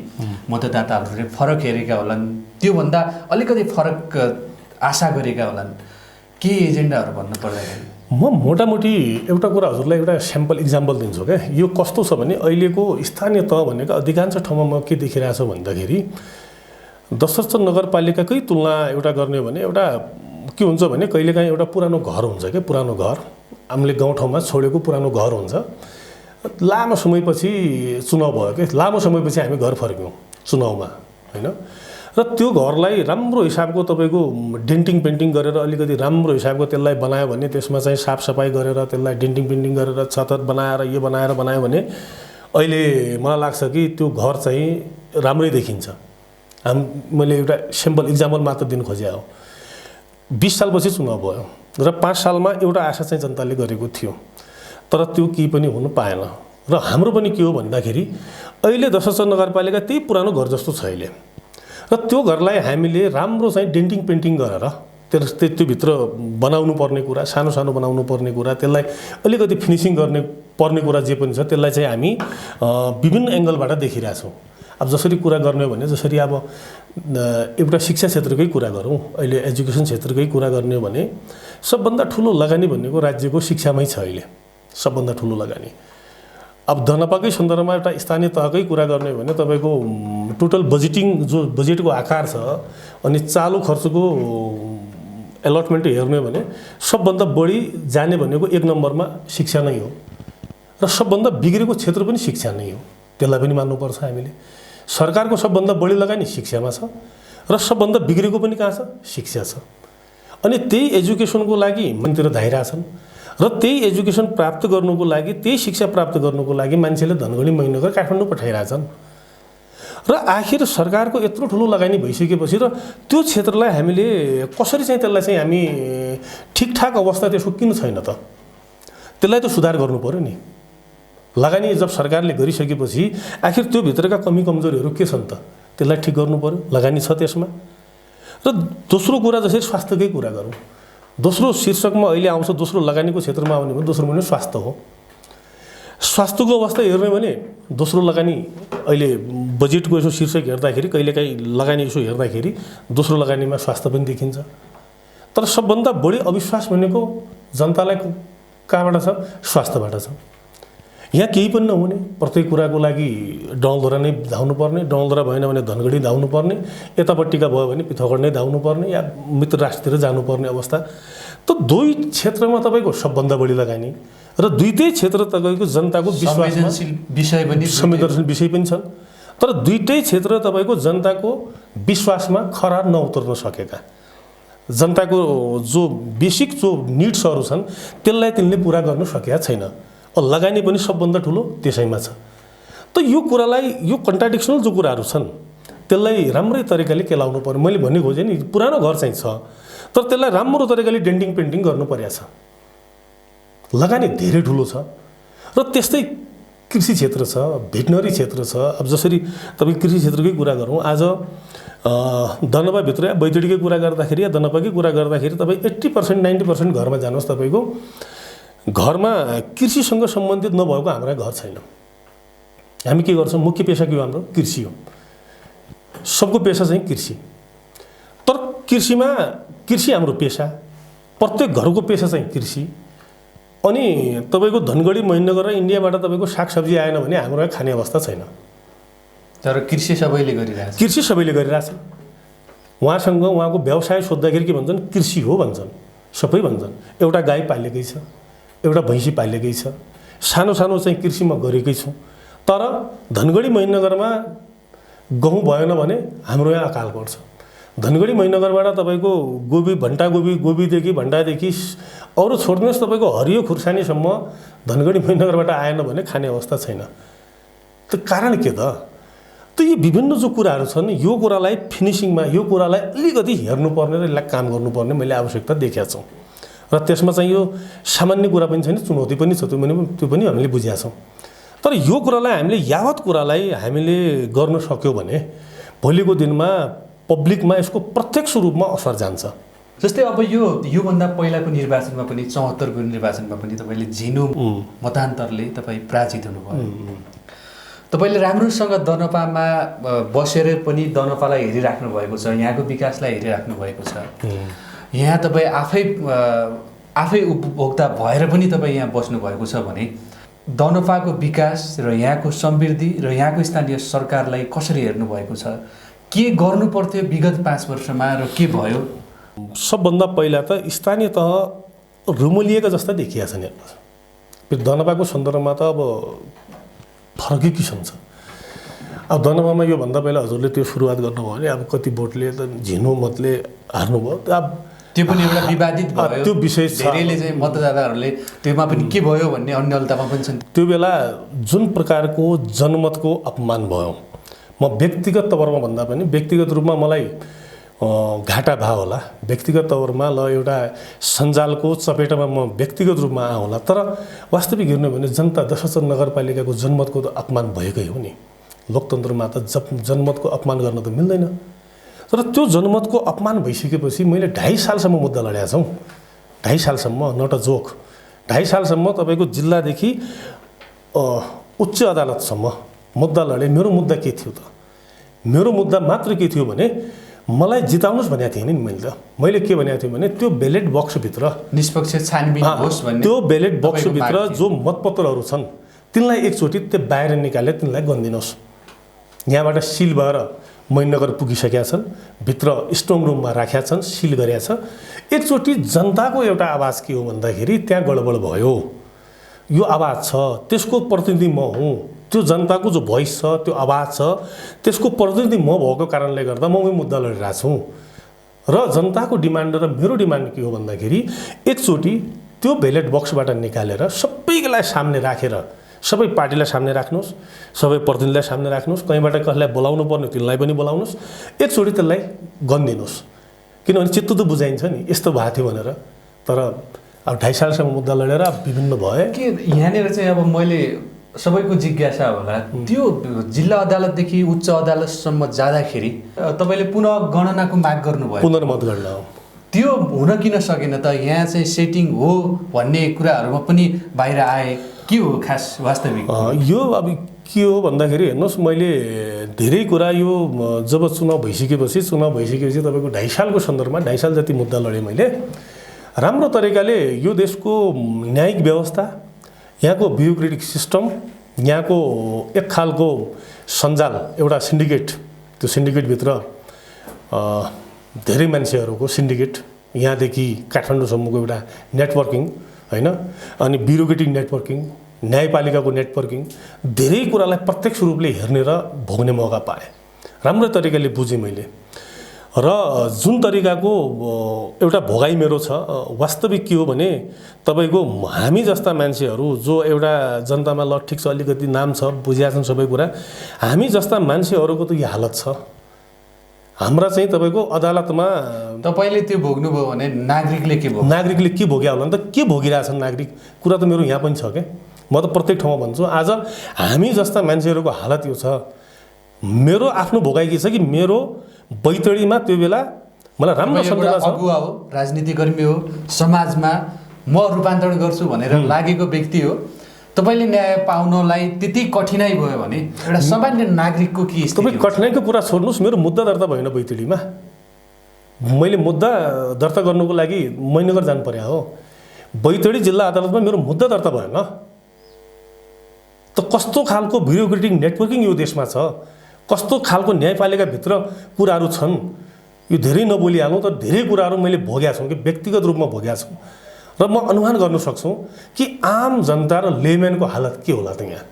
मतदाताहरूले फरक हेरेका होलान्, त्योभन्दा अलिकति फरक आशा गरेका होलान्। के एजेन्डाहरू भन्नु पर्दाखेरि म मोटामोटी एउटा कुरा हजुरलाई एउटा स्याम्पल इक्जाम्पल दिन्छु क्या। यो कस्तो छ भने अहिलेको स्थानीय तह भनेको अधिकांश ठाउँमा म के देखिरहेको छु भन्दाखेरि दशरथ नगरपालिकाकै तुलना एउटा गर्ने हो भने एउटा के हुन्छ भने कहिलेकाहीँ एउटा पुरानो घर हुन्छ क्या, पुरानो घर हामीले गाउँठाउँमा छोडेको पुरानो घर हुन्छ। लामो समयपछि चुनाव भयो कि लामो समयपछि हामी घर फर्क्यौँ चुनावमा होइन। र त्यो घरलाई राम्रो हिसाबको तपाईँको डेन्टिङ पेन्टिङ गरेर अलिकति राम्रो हिसाबको त्यसलाई बनायो भने त्यसमा चाहिँ साफसफाइ गरेर त्यसलाई डेन्टिङ पेन्टिङ गरेर छत बनाएर यो बनायो भने अहिले मलाई लाग्छ कि त्यो घर चाहिँ राम्रै देखिन्छ। मैले एउटा सिम्पल इक्जाम्पल मात्र दिन खोजे हो। 20 सालपछि चुनाव भयो र 5 सालमा एउटा आशा चाहिँ जनताले गरेको थियो, तर त्यो केही पनि हुनु पाएन। र हाम्रो पनि के हो भन्दाखेरि अहिले 10 नगरपालिका त्यही पुरानो घर जस्तो छ अहिले। र त्यो घरलाई हामीले राम्रो चाहिँ डेन्टिङ पेन्टिङ गरेर त्योभित्र बनाउनु पर्ने कुरा, सानो सानो बनाउनु पर्ने कुरा, त्यसलाई अलिकति फिनिसिङ गर्ने पर्ने कुरा जे पनि छ त्यसलाई चाहिँ हामी विभिन्न एङ्गलबाट देखिरहेछौँ। अब जसरी कुरा गर्ने हो भने जसरी अब एउटा शिक्षा क्षेत्रकै कुरा गरौँ, अहिले एजुकेसन क्षेत्रकै कुरा गर्ने हो भने सबभन्दा ठुलो लगानी भनेको राज्यको शिक्षामै छ अहिले, सबभन्दा ठुलो लगानी। अब दनपाकै सन्दर्भमा एउटा स्थानीय तहकै कुरा गर्ने हो भने तपाईँको टोटल बजेटिङ जो बजेटको आकार छ अनि चालु खर्चको एलटमेन्ट हेर्ने हो भने सबभन्दा बढी जाने भनेको 1 नम्बरमा शिक्षा नै हो र सबभन्दा बिग्रेको क्षेत्र पनि शिक्षा नै हो। त्यसलाई पनि मान्नुपर्छ हामीले। सरकारको सबभन्दा बढी लगानी शिक्षामा छ र सबभन्दा बिग्रेको पनि कहाँ छ? शिक्षा छ। अनि त्यही एजुकेसनको लागि मन्तिर धाइरहेछन् र त्यही एजुकेसन प्राप्त गर्नुको लागि, त्यही शिक्षा प्राप्त गर्नुको लागि मान्छेले धनगढी महिनगर काठमाडौँ पठाइरहेछन्। र आखिर सरकारको यत्रो ठुलो लगानी भइसकेपछि र त्यो क्षेत्रलाई हामीले कसरी चाहिँ त्यसलाई चाहिँ हामी ठिकठाक अवस्था त्यसको किन छैन त? त्यसलाई त सुधार गर्नु पर्यो नि। लगानी जब सरकारले गरिसकेपछि आखिर त्यो भित्रका कमी कमजोरीहरू के छन् त? त्यसलाई ठिक गर्नु पर्यो, लगानी छ त्यसमा। र दोस्रो कुरा जसरी स्वास्थ्यकै कुरा गरौँ, दोस्रो शीर्षकमा अहिले आउँछ, दोस्रो लगानीको क्षेत्रमा आउने भने दोस्रो भने स्वास्थ्य हो। स्वास्थ्यको अवस्था हेर्ने भने दोस्रो लगानी अहिले बजेटको यसो शीर्षक हेर्दाखेरि कहिलेकाहीँ लगानी यसो हेर्दाखेरि दोस्रो लगानीमा स्वास्थ्य पनि देखिन्छ। तर सबभन्दा बढी अविश्वास भनेको जनतालाई कहाँबाट छ? स्वास्थ्यबाट छ। यहाँ केही पनि नहुने, प्रत्येक कुराको लागि डौलधुरा नै धाउनुपर्ने, डौलधुरा भएन भने धनगढी धाउनुपर्ने, यतापट्टिका भयो भने पिथौरागढ नै धाउनुपर्ने या मित्र राष्ट्रतिर जानुपर्ने अवस्था। त दुई क्षेत्रमा तपाईँको सबभन्दा बढी लगानी र दुईटै क्षेत्र तपाईँको जनताको संवेदनशील विषय पनि छन्। तर दुईटै क्षेत्र तपाईँको जनताको विश्वासमा खरा नउतर्न सकेका, जनताको जो बेसिक जो निड्सहरू छन् त्यसलाई तिनले पुरा गर्न सकेका छैन। लगानी पनि सबभन्दा ठुलो त्यसैमा छ। त यो कुरालाई, यो कन्ट्राडिक्सनल जो कुराहरू छन् त्यसलाई राम्रै तरिकाले केलाउनु पर्यो। मैले भन्ने खोजेँ नि, पुरानो घर चाहिँ छ तर त्यसलाई राम्रो तरिकाले डेन्टिङ पेन्टिङ गर्नु पर्या छ। लगानी धेरै ठुलो छ। र त्यस्तै कृषि क्षेत्र छ, भेटनरी क्षेत्र छ। अब जसरी तपाईँ कृषि क्षेत्रकै कुरा गरौँ, आज दनपाभित्र या बैतडीकै कुरा गर्दाखेरि या दनपाकै कुरा गर्दाखेरि तपाईँ 80% 90% घरमा जानुहोस्, तपाईँको घरमा कृषिसँग सम्बन्धित नभएको हाम्रो घर छैन। हामी के गर्छौँ? मुख्य पेसा के हो? हाम्रो कृषि हो। सबको पेसा चाहिँ कृषि। तर कृषि हाम्रो पेसा, प्रत्येक घरको पेसा चाहिँ कृषि। अनि तपाईँको धनगढी महेन्द्रनगर र इन्डियाबाट तपाईँको सागसब्जी आएन भने हाम्रो खाने अवस्था छैन। तर कृषि सबैले गरिरहेछ। कृषि सबैले गरिरहेछ। उहाँसँग उहाँको व्यवसाय सोद्धाखेरि के भन्छन्? कृषि हो भन्छन्, सबै भन्छन्। एउटा गाई पालेकै छ, एउटा भैँसी पालेकै छ, सानो सानो चाहिँ कृषिमा गरेकै छु। तर धनगढी महेन्द्रनगरमा गहुँ भएन भने हाम्रो यहाँ अकाल पर्छ। धनगढी महेन्द्रनगरबाट तपाईँको गोबीदेखि भण्टादेखि अरू छोड्नुहोस्, तपाईँको हरियो खुर्सानीसम्म धनगढी महेन्द्रनगरबाट आएन भने खाने अवस्था छैन। त कारण के त? त यी विभिन्न जो कुराहरू छन् यो कुरालाई फिनिसिङमा, यो कुरालाई अलिकति हेर्नुपर्ने र यसलाई काम गर्नुपर्ने मैले आवश्यकता देखेका छौँ। र त्यसमा चाहिँ यो सामान्य कुरा पनि छैन, चुनौती पनि छ, त्यो पनि हामीले बुझेका छौँ। तर यो कुरालाई हामीले यावत कुरालाई हामीले गर्न सक्यौँ भने भोलिको दिनमा पब्लिकमा यसको प्रत्यक्ष रूपमा असर जान्छ। जस्तै अब योभन्दा पहिलाको निर्वाचनमा पनि 74 को निर्वाचनमा पनि तपाईँले झिनो मतान्तरले तपाईँ पराजित हुनुभयो। तपाईँले राम्रोसँग दनपामा बसेर पनि दनपालाई हेरिराख्नु भएको छ, यहाँको विकासलाई हेरिराख्नु भएको छ। यहाँ तपाईँ आफै उपभोक्ता भएर पनि तपाईँ यहाँ बस्नुभएको छ भने दनपाको विकास र यहाँको समृद्धि र यहाँको स्थानीय सरकारलाई कसरी हेर्नुभएको छ? के गर्नु पर्थ्यो विगत 5 वर्षमा र के भयो सबभन्दा पहिला त स्थानीय तह रुमलिएका जस्ता देखिया छन् हेर्नुहोस्। फेरि दनपाको सन्दर्भमा त अब फरकै किसिम छ। अब दनपामा योभन्दा पहिला हजुरले त्यो सुरुवात गर्नुभयो भने अब कति भोटले त झिनो मतले हार्नुभयो। अब त्यो पनि एउटा विवादित भयो, त्यो विषय छ। धेरैले चाहिँ मतदाताहरूले त्योमा पनि के भयो भन्ने अन्यलतामा पनि छन्। त्यो बेला जुन प्रकारको जनमतको अपमान भयो, म व्यक्तिगत तवरमा भन्दा पनि व्यक्तिगत रूपमा मलाई घाटा भयो होला, व्यक्तिगत तवरमा ल एउटा सञ्जालको चपेटामा म व्यक्तिगत रूपमा आउँ होला, तर वास्तविक हेर्नु भने जनता दशरथ नगरपालिकाको जनमतको त अपमान भएकै हो नि। लोकतन्त्रमा त जनमतको अपमान गर्न त मिल्दैन। तर त्यो जनमतको अपमान भइसकेपछि मैले 2.5 सालसम्म मुद्दा लडेका छौँ। 2.5 सालसम्म, नट अ जोक। 2.5 सालसम्म तपाईँको जिल्लादेखि उच्च अदालतसम्म मुद्दा लडे। मेरो मुद्दा के थियो त? मेरो मुद्दा मात्र के थियो भने मलाई जिताउनुहोस् भनेको थिएँ नि मैले त। मैले के भनेको थिएँ भने त्यो ब्यालेट बक्सभित्र निष्पक्ष छानबिन होस् भन्ने, त्यो ब्यालेट बक्सभित्र जो मतपत्रहरू छन् तिनलाई एकचोटि त्यो बाहिर निकालेर तिनलाई गनिदिनुहोस्। यहाँबाट सिल भएर मैनगर पुगिसकेका छन्, भित्र स्ट्रङ रुममा राखेका छन्, सिल गरेका छ। एकचोटि जनताको एउटा आवाज के हो भन्दाखेरि त्यहाँ गडबड भयो, यो आवाज छ, त्यसको प्रतिनिधि म हुँ। त्यो जनताको जो भोइस छ, त्यो आवाज छ, त्यसको प्रतिनिधि म भएको कारणले गर्दा म मुद्दा लडिरहेको छु। र जनताको डिमान्ड र मेरो डिमान्ड के हो भन्दाखेरि एकचोटि त्यो ब्यालेट बक्सबाट निकालेर सबैलाई सामने राखेर, सबै पार्टीलाई सामने राख्नुहोस्, सबै प्रतिनिधिलाई सामने राख्नुहोस्, कहीँबाट कसैलाई बोलाउनु पर्ने तिनलाई पनि बोलाउनुहोस्, एकचोटि त्यसलाई गनिदिनुहोस्। किनभने चित्त त बुझाइन्छ नि यस्तो भएको थियो भनेर। तर अब 2.5 सालसम्म मुद्दा लडेर विभिन्न भए। के यहाँनिर चाहिँ अब मैले सबैको जिज्ञासा होला, त्यो जिल्ला अदालतदेखि उच्च अदालतसम्म जाँदाखेरि तपाईँले पुनः गणनाको माग गर्नुभयो, पुनर्मत गर्न। त्यो हुन किन सकेन त? यहाँ चाहिँ सेटिङ हो भन्ने कुराहरूमा पनि बाहिर आए, के हो खास वास्तविक? यो अब के हो भन्दाखेरि हेर्नुहोस्, मैले धेरै कुरा यो जब चुनाव भइसकेपछि तपाईँको 2.5 सालको सन्दर्भमा 2.5 साल जति मुद्दा लडेँ मैले। राम्रो तरिकाले यो देशको न्यायिक व्यवस्था, यहाँको ब्युरोक्रेटिक सिस्टम, यहाँको एक खालको सञ्जाल, एउटा सिन्डिकेट, त्यो सिन्डिकेटभित्र धेरै मान्छेहरूको सिन्डिकेट, यहाँदेखि काठमाडौँसम्मको एउटा नेटवर्किङ होइन, अनि ब्युरोक्रेटिक नेटवर्किङ, न्यायपालिकाको नेटवर्किङ, धेरै कुरालाई प्रत्यक्ष रूपले हेर्ने र भोग्ने मौका पाएँ। राम्रो तरिकाले बुझेँ मैले। र जुन तरिकाको एउटा भोगाइ मेरो छ, वास्तविक के हो भने तपाईँको हामी जस्ता मान्छेहरू जो एउटा जनतामा ल ठिक छ, अलिकति नाम छ, बुझिया छन् सबै कुरा, हामी जस्ता मान्छेहरूको त यो हालत छ। हाम्रा चाहिँ तपाईँको अदालतमा तपाईँले त्यो भोग्नुभयो भने नागरिकले के भोग्यो? नागरिकले के भोग्या होला नि त? के भोगिरहेछन् नागरिक? कुरा त मेरो यहाँ पनि छ क्या। म त प्रत्येक ठाउँमा भन्छु, आज हामी जस्ता मान्छेहरूको हालत यो छ। मेरो आफ्नो भोगाइ के छ कि मेरो बैतडीमा त्यो बेला मलाई राम्रो सम्झना छ। अगुवा हो, राजनीतिकर्मी हो, समाजमा म रूपान्तरण गर्छु भनेर लागेको व्यक्ति हो। तपाईँले न्याय पाउनलाई त्यति कठिनाइ भयो भने एउटा सामान्य नागरिकको के स्थिति? तपाईँ कठिनाइको कुरा छोड्नुहोस्, मेरो मुद्दा दर्ता भएन बैतडीमा। मैले मुद्दा दर्ता गर्नुको लागि मैनगर जानु पर्यो हो। बैतडी जिल्ला अदालतमा मेरो मुद्दा दर्ता भएन त कस्तो खालको ब्युरोक्रेटिक नेटवर्किङ यो देशमा छ, कस्तो खालको न्यायपालिकाभित्र कुराहरू छन्, यो धेरै नबोलिहालौँ तर धेरै कुराहरू मैले भोगेको छु कि व्यक्तिगत रूपमा भोगेको छु। र म अनुमान गर्न सक्छु कि आम जनता र लेम्यानको हालत के होला त यहाँ,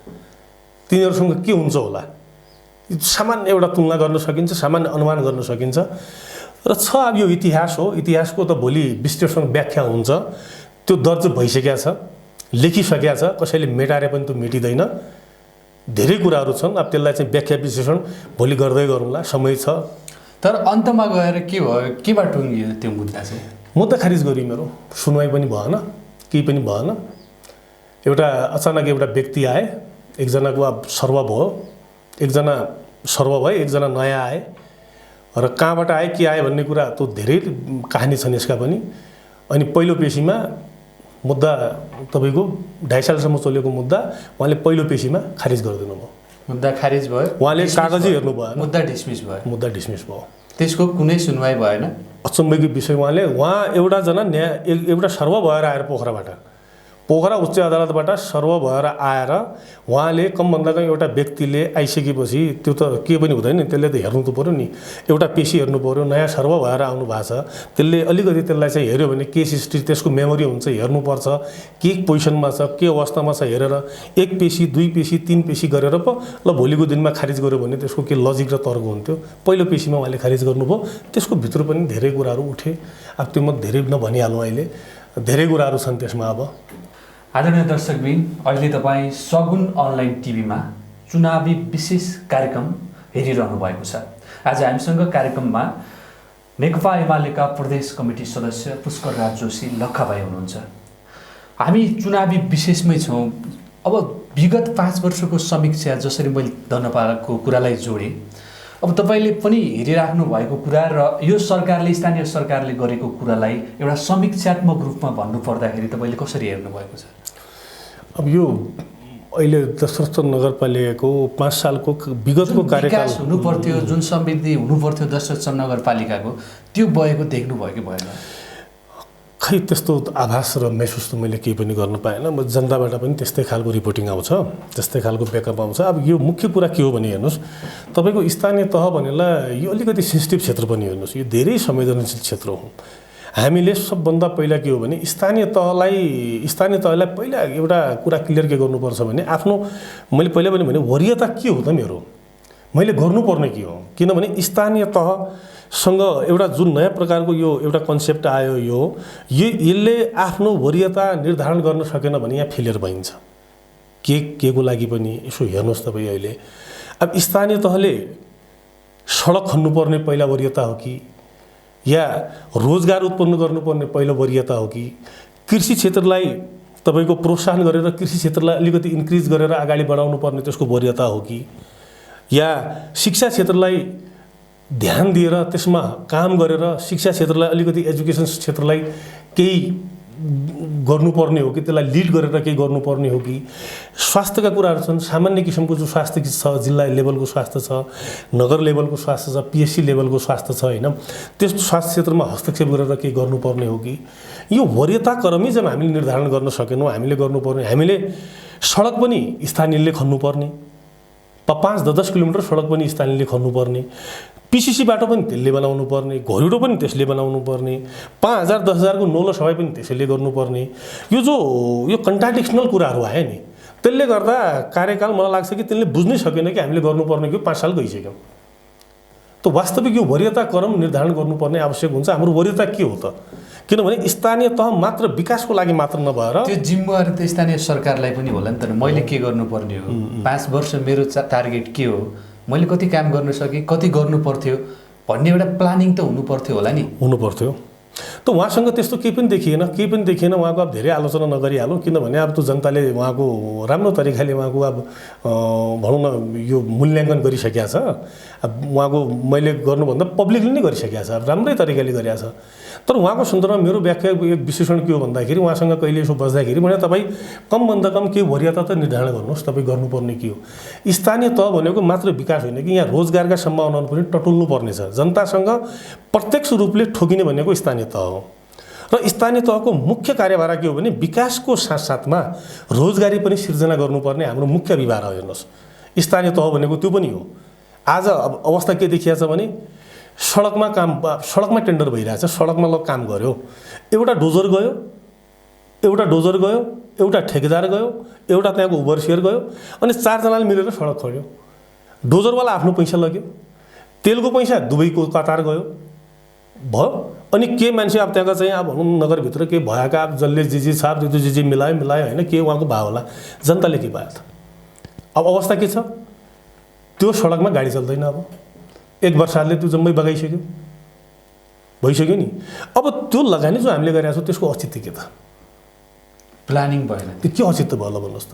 तिनीहरूसँग के हुन्छ होला। सामान्य एउटा तुलना गर्न सकिन्छ, सामान्य अनुमान गर्न सकिन्छ। र छ अब यो इतिहास हो, इतिहासको त भोलि विश्लेषण व्याख्या हुन्छ, त्यो दर्ज भइसकेको छ, लेखिसकेको छ, कसैले मेटारे पनि त्यो मेटिँदैन। धेरै कुराहरू छन्, अब त्यसलाई चाहिँ व्याख्या विश्लेषण भोलि गर्दै गरौँला, समय छ। तर अन्तमा गएर के भयो, केमा टुङ्गियो त्यो मुद्दा चाहिँ? मुद्दा खारिज गरियो मेरो, सुनवाई पनि भएन, केही पनि भएन। एउटा अचानक एउटा व्यक्ति आए, एकजनाको अब सर्व भयो, एकजना सर्व भए, एकजना नयाँ आए। र कहाँबाट आए, के आए भन्ने कुरा त धेरै कहानी छन् यसका पनि। अनि पहिलो पेशीमा मुद्दा तपाईँको 2.5 सालसम्म चलेको मुद्दा उहाँले पहिलो पेशीमा खारिज गरिदिनु भयो। मुद्दा खारिज भयो, उहाँले कागजै हेर्नु भएन, मुद्दा डिसमिस भयो। मुद्दा डिसमिस भयो, त्यसको कुनै सुनवाई भएन। अचम्मको विषय, उहाँ एउटाजना एउटा सर्व भएर आएर पोखराबाट पोखरा उच्च अदालतबाट सर्व भएर आएर उहाँले कमभन्दा कम एउटा व्यक्तिले आइसकेपछि त्यो त के पनि हुँदैन नि, त्यसले त हेर्नु त पऱ्यो नि, एउटा पेशी हेर्नु पऱ्यो, नयाँ सर्व भएर आउनु भएको छ, त्यसले अलिकति त्यसलाई चाहिँ हेऱ्यो भने केस हिस्ट्री त्यसको मेमोरी हुन्छ, हेर्नुपर्छ के पोजिसनमा छ, के अवस्थामा छ हेरेर 1 पेशी 2 पेशी 3 पेशी गरेर पो ल भोलिको दिनमा खारिज गर्यो भने त्यसको के लजिक र तर्क हुन्थ्यो। पहिलो पेशीमा उहाँले खारिज गर्नुभयो, त्यसको भित्र पनि धेरै कुराहरू उठे। अब त्यो म धेरै नभनिहालौँ, अहिले धेरै कुराहरू छन् त्यसमा। अब आदरणीय दर्शकबिन, अहिले तपाईँ सगुन अनलाइन टिभीमा चुनावी विशेष कार्यक्रम हेरिरहनु भएको छ। आज हामीसँग कार्यक्रममा नेकपा एमालेका प्रदेश कमिटी सदस्य पुष्कर राज जोशी लक्खाभाइ हुनुहुन्छ। हामी चुनावी विशेषमै छौँ। अब विगत 5 वर्षको समीक्षा जसरी मैले धनपालको कुरालाई जोडेँ, अब तपाईँले पनि हेरिराख्नु भएको कुरा र यो सरकारले, स्थानीय सरकारले गरेको कुरालाई एउटा समीक्षात्मक रूपमा भन्नुपर्दाखेरि तपाईँले कसरी हेर्नुभएको छ? अब यो अहिले दशरथ नगरपालिकाको 5 सालको विगतको कार्यकाल हुनु पर्थ्यो, जुन समृद्धि हुनु पर्थ्यो दशरथ नगरपालिकाको, त्यो भएको देख्नुभयो कि भएन? खै त्यस्तो आभास र महसुस त मैले केही पनि गर्न पाएन। म जनताबाट पनि त्यस्तै खालको रिपोर्टिङ आउँछ, त्यस्तै खालको ब्याकअप आउँछ। अब यो मुख्य कुरा के हो भने हेर्नुहोस्, तपाईँको स्थानीय तह भनेलाई यो अलिकति सेन्सिटिभ क्षेत्र पनि हेर्नुहोस्, यो धेरै संवेदनशील क्षेत्र हो। हामीले सबभन्दा पहिला के हो भने स्थानीय तहलाई पहिला एउटा कुरा क्लियर के गर्नुपर्छ भने आफ्नो, मैले पहिला पनि भने वरियता के हो त मेरो, मैले गर्नुपर्ने के हो। किनभने स्थानीय तहसँग एउटा जुन नयाँ प्रकारको यो एउटा कन्सेप्ट आयो, यसले आफ्नो वरियता निर्धारण गर्न सकेन भने यहाँ फेलियर भइन्छ। के को लागि पनि यसो हेर्नुहोस् तपाईँ, अहिले अब स्थानीय तहले सडक खन्नुपर्ने पहिला वरियता हो कि, या रोजगार उत्पन्न गर्नुपर्ने पहिलो वरियता हो कि, कृषि क्षेत्रलाई तपाईँको प्रोत्साहन गरेर कृषि क्षेत्रलाई अलिकति इन्क्रिज गरेर अगाडि बढाउनु पर्ने त्यसको वरियता हो कि, या शिक्षा क्षेत्रलाई ध्यान दिएर त्यसमा काम गरेर शिक्षा क्षेत्रलाई अलिकति एजुकेसन क्षेत्रलाई केही गर्नुपर्ने हो कि, त्यसलाई लिड गरेर केही गर्नुपर्ने हो कि। स्वास्थ्यका कुराहरू छन्, सामान्य किसिमको जो स्वास्थ्य छ, जिल्ला लेभलको स्वास्थ्य छ, नगर लेभलको स्वास्थ्य छ, पिएचसी लेभलको स्वास्थ्य छ, होइन, त्यस स्वास्थ्य क्षेत्रमा हस्तक्षेप गरेर केही गर्नुपर्ने हो कि। यो वरियता क्रमै जब हामीले निर्धारण गर्न सकेनौँ, हामीले गर्नुपर्ने, हामीले सडक पनि स्थानीयले खन्नुपर्ने, 5-10 किलोमिटर सडक पनि स्थानीयले खन्नुपर्ने, पिसिसी बाटो पनि त्यसले बनाउनु पर्ने, घोरिडो पनि त्यसले बनाउनु पर्ने, 5000-10,000 को नौलो सफाइ पनि त्यसैले गर्नुपर्ने। यो कन्ट्राडिक्सनल कुराहरू आयो नि, त्यसले गर्दा कार्यकाल मलाई लाग्छ कि त्यसले बुझ्नै सकेन कि हामीले गर्नुपर्ने कि 5 साल गइसक्यो। त वास्तविक यो वरियता क्रम निर्धारण गर्नुपर्ने आवश्यक हुन्छ। हाम्रो वरियता के हो त? किनभने स्थानीय तह मात्र विकासको लागि मात्र नभएर त्यो जिम्मेवारी त स्थानीय सरकारलाई पनि होला नि त। मैले के गर्नुपर्ने हो, 5 वर्ष मेरो टार्गेट के हो, मैले कति काम गर्न सकेँ, कति गर्नु पर्थ्यो भन्ने एउटा प्लानिङ त हुनु पर्थ्यो होला नि। हुनु पर्थ्यो। त उहाँसँग त्यस्तो केही पनि देखिएन। उहाँको अब धेरै आलोचना नगरिहालौँ, किनभने अब त्यो जनताले उहाँको राम्रो तरिकाले उहाँको अब भनौँ न यो मूल्याङ्कन गरिसकेको छ। अब उहाँको मैले गर्नुभन्दा पब्लिकले नै गरिसकेको छ, अब राम्रै तरिकाले गरिएको छ। तर उहाँको सन्दर्भमा मेरो व्याख्या एक विश्लेषण के हो भन्दाखेरि, उहाँसँग कहिले यसो बस्दाखेरि भने तपाईँ कमभन्दा कम के वरियता त निर्धारण गर्नुहोस्, तपाईँ गर्नुपर्ने के हो। स्थानीय तह भनेको मात्र विकास होइन कि यहाँ रोजगारका सम्भावनाहरू पनि टटुल्नु पर्नेछ। जनतासँग प्रत्यक्ष रूपले ठोकिने भनेको स्थानीय तह हो, र स्थानीय तहको मुख्य कार्यभार के हो भने विकासको साथसाथमा रोजगारी पनि सिर्जना गर्नुपर्ने हाम्रो मुख्य विभाग हो। हेर्नुहोस्, स्थानीय तह भनेको त्यो पनि हो। आज अब अवस्था के देखिएको छ भने सडकमा टेन्डर भइरहेछ, सडकमा ल काम गर्यो, एउटा डोजर गयो, एउटा ठेकेदार गयो, एउटा त्यहाँको ओभरसियर गयो, अनि 4 जनाले मिलेर सडक खन्यो। डोजरवाला आफ्नो पैसा लग्यो, तेलको पैसा दुबईको कतार गयो भयो, अनि के मान्छे अब त्यहाँका चाहिँ अब भनौँ नगरभित्र के भएका अब जसले जे छ त्यो मिलायो होइन, के उहाँको भाव होला, जनताले के पायो त? अब अवस्था के छ? त्यो सडकमा गाडी चल्दैन। अब 1 वर्षले त्यो जम्मै भइसक्यो नि। अब त्यो लगानी जो हामीले गरेका छौँ त्यसको औचित्य के त? प्लानिङ भएन, त्यो के औचित्य भयो ल भन्नुहोस् त?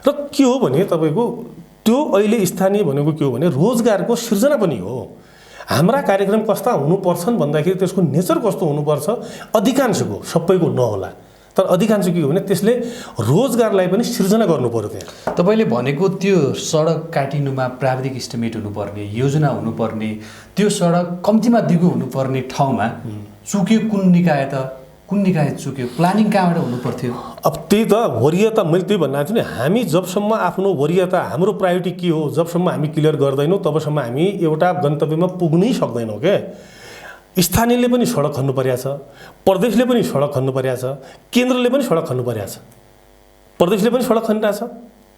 र के हो भने तपाईँको त्यो अहिले स्थानीय भनेको के हो भने रोजगारको सिर्जना पनि हो। हाम्रा कार्यक्रम कस्ता हुनुपर्छन् भन्दाखेरि त्यसको नेचर कस्तो हुनुपर्छ, अधिकांशको, सबैको नहोला, तर अधिकांश के हो भने त्यसले रोजगारलाई पनि सिर्जना गर्नु पर्यो। त्यहाँ तपाईँले भनेको त्यो सडक काटिनुमा प्राविधिक इस्टिमेट हुनुपर्ने, योजना हुनुपर्ने, त्यो सडक कम्तीमा दिगो हुनुपर्ने ठाउँमा चुक्यो कुन निकाय त, कुन निकाय चुक्यो? प्लानिङ कहाँबाट हुनु पर्थ्यो? अब त्यही त वरीयता, मैले त्यही भन्नु छु नि, हामी जबसम्म आफ्नो वरीयता, हाम्रो प्रायोरिटी के हो, जबसम्म हामी क्लियर गर्दैनौँ तबसम्म हामी एउटा गन्तव्यमा पुग्नै सक्दैनौँ के। स्थानीयले पनि सडक खन्नु परेको छ, प्रदेशले पनि सडक खन्नु परेको छ, केन्द्रले पनि सडक खन्नु परेको छ, प्रदेशले पनि सडक खनिरहेछ।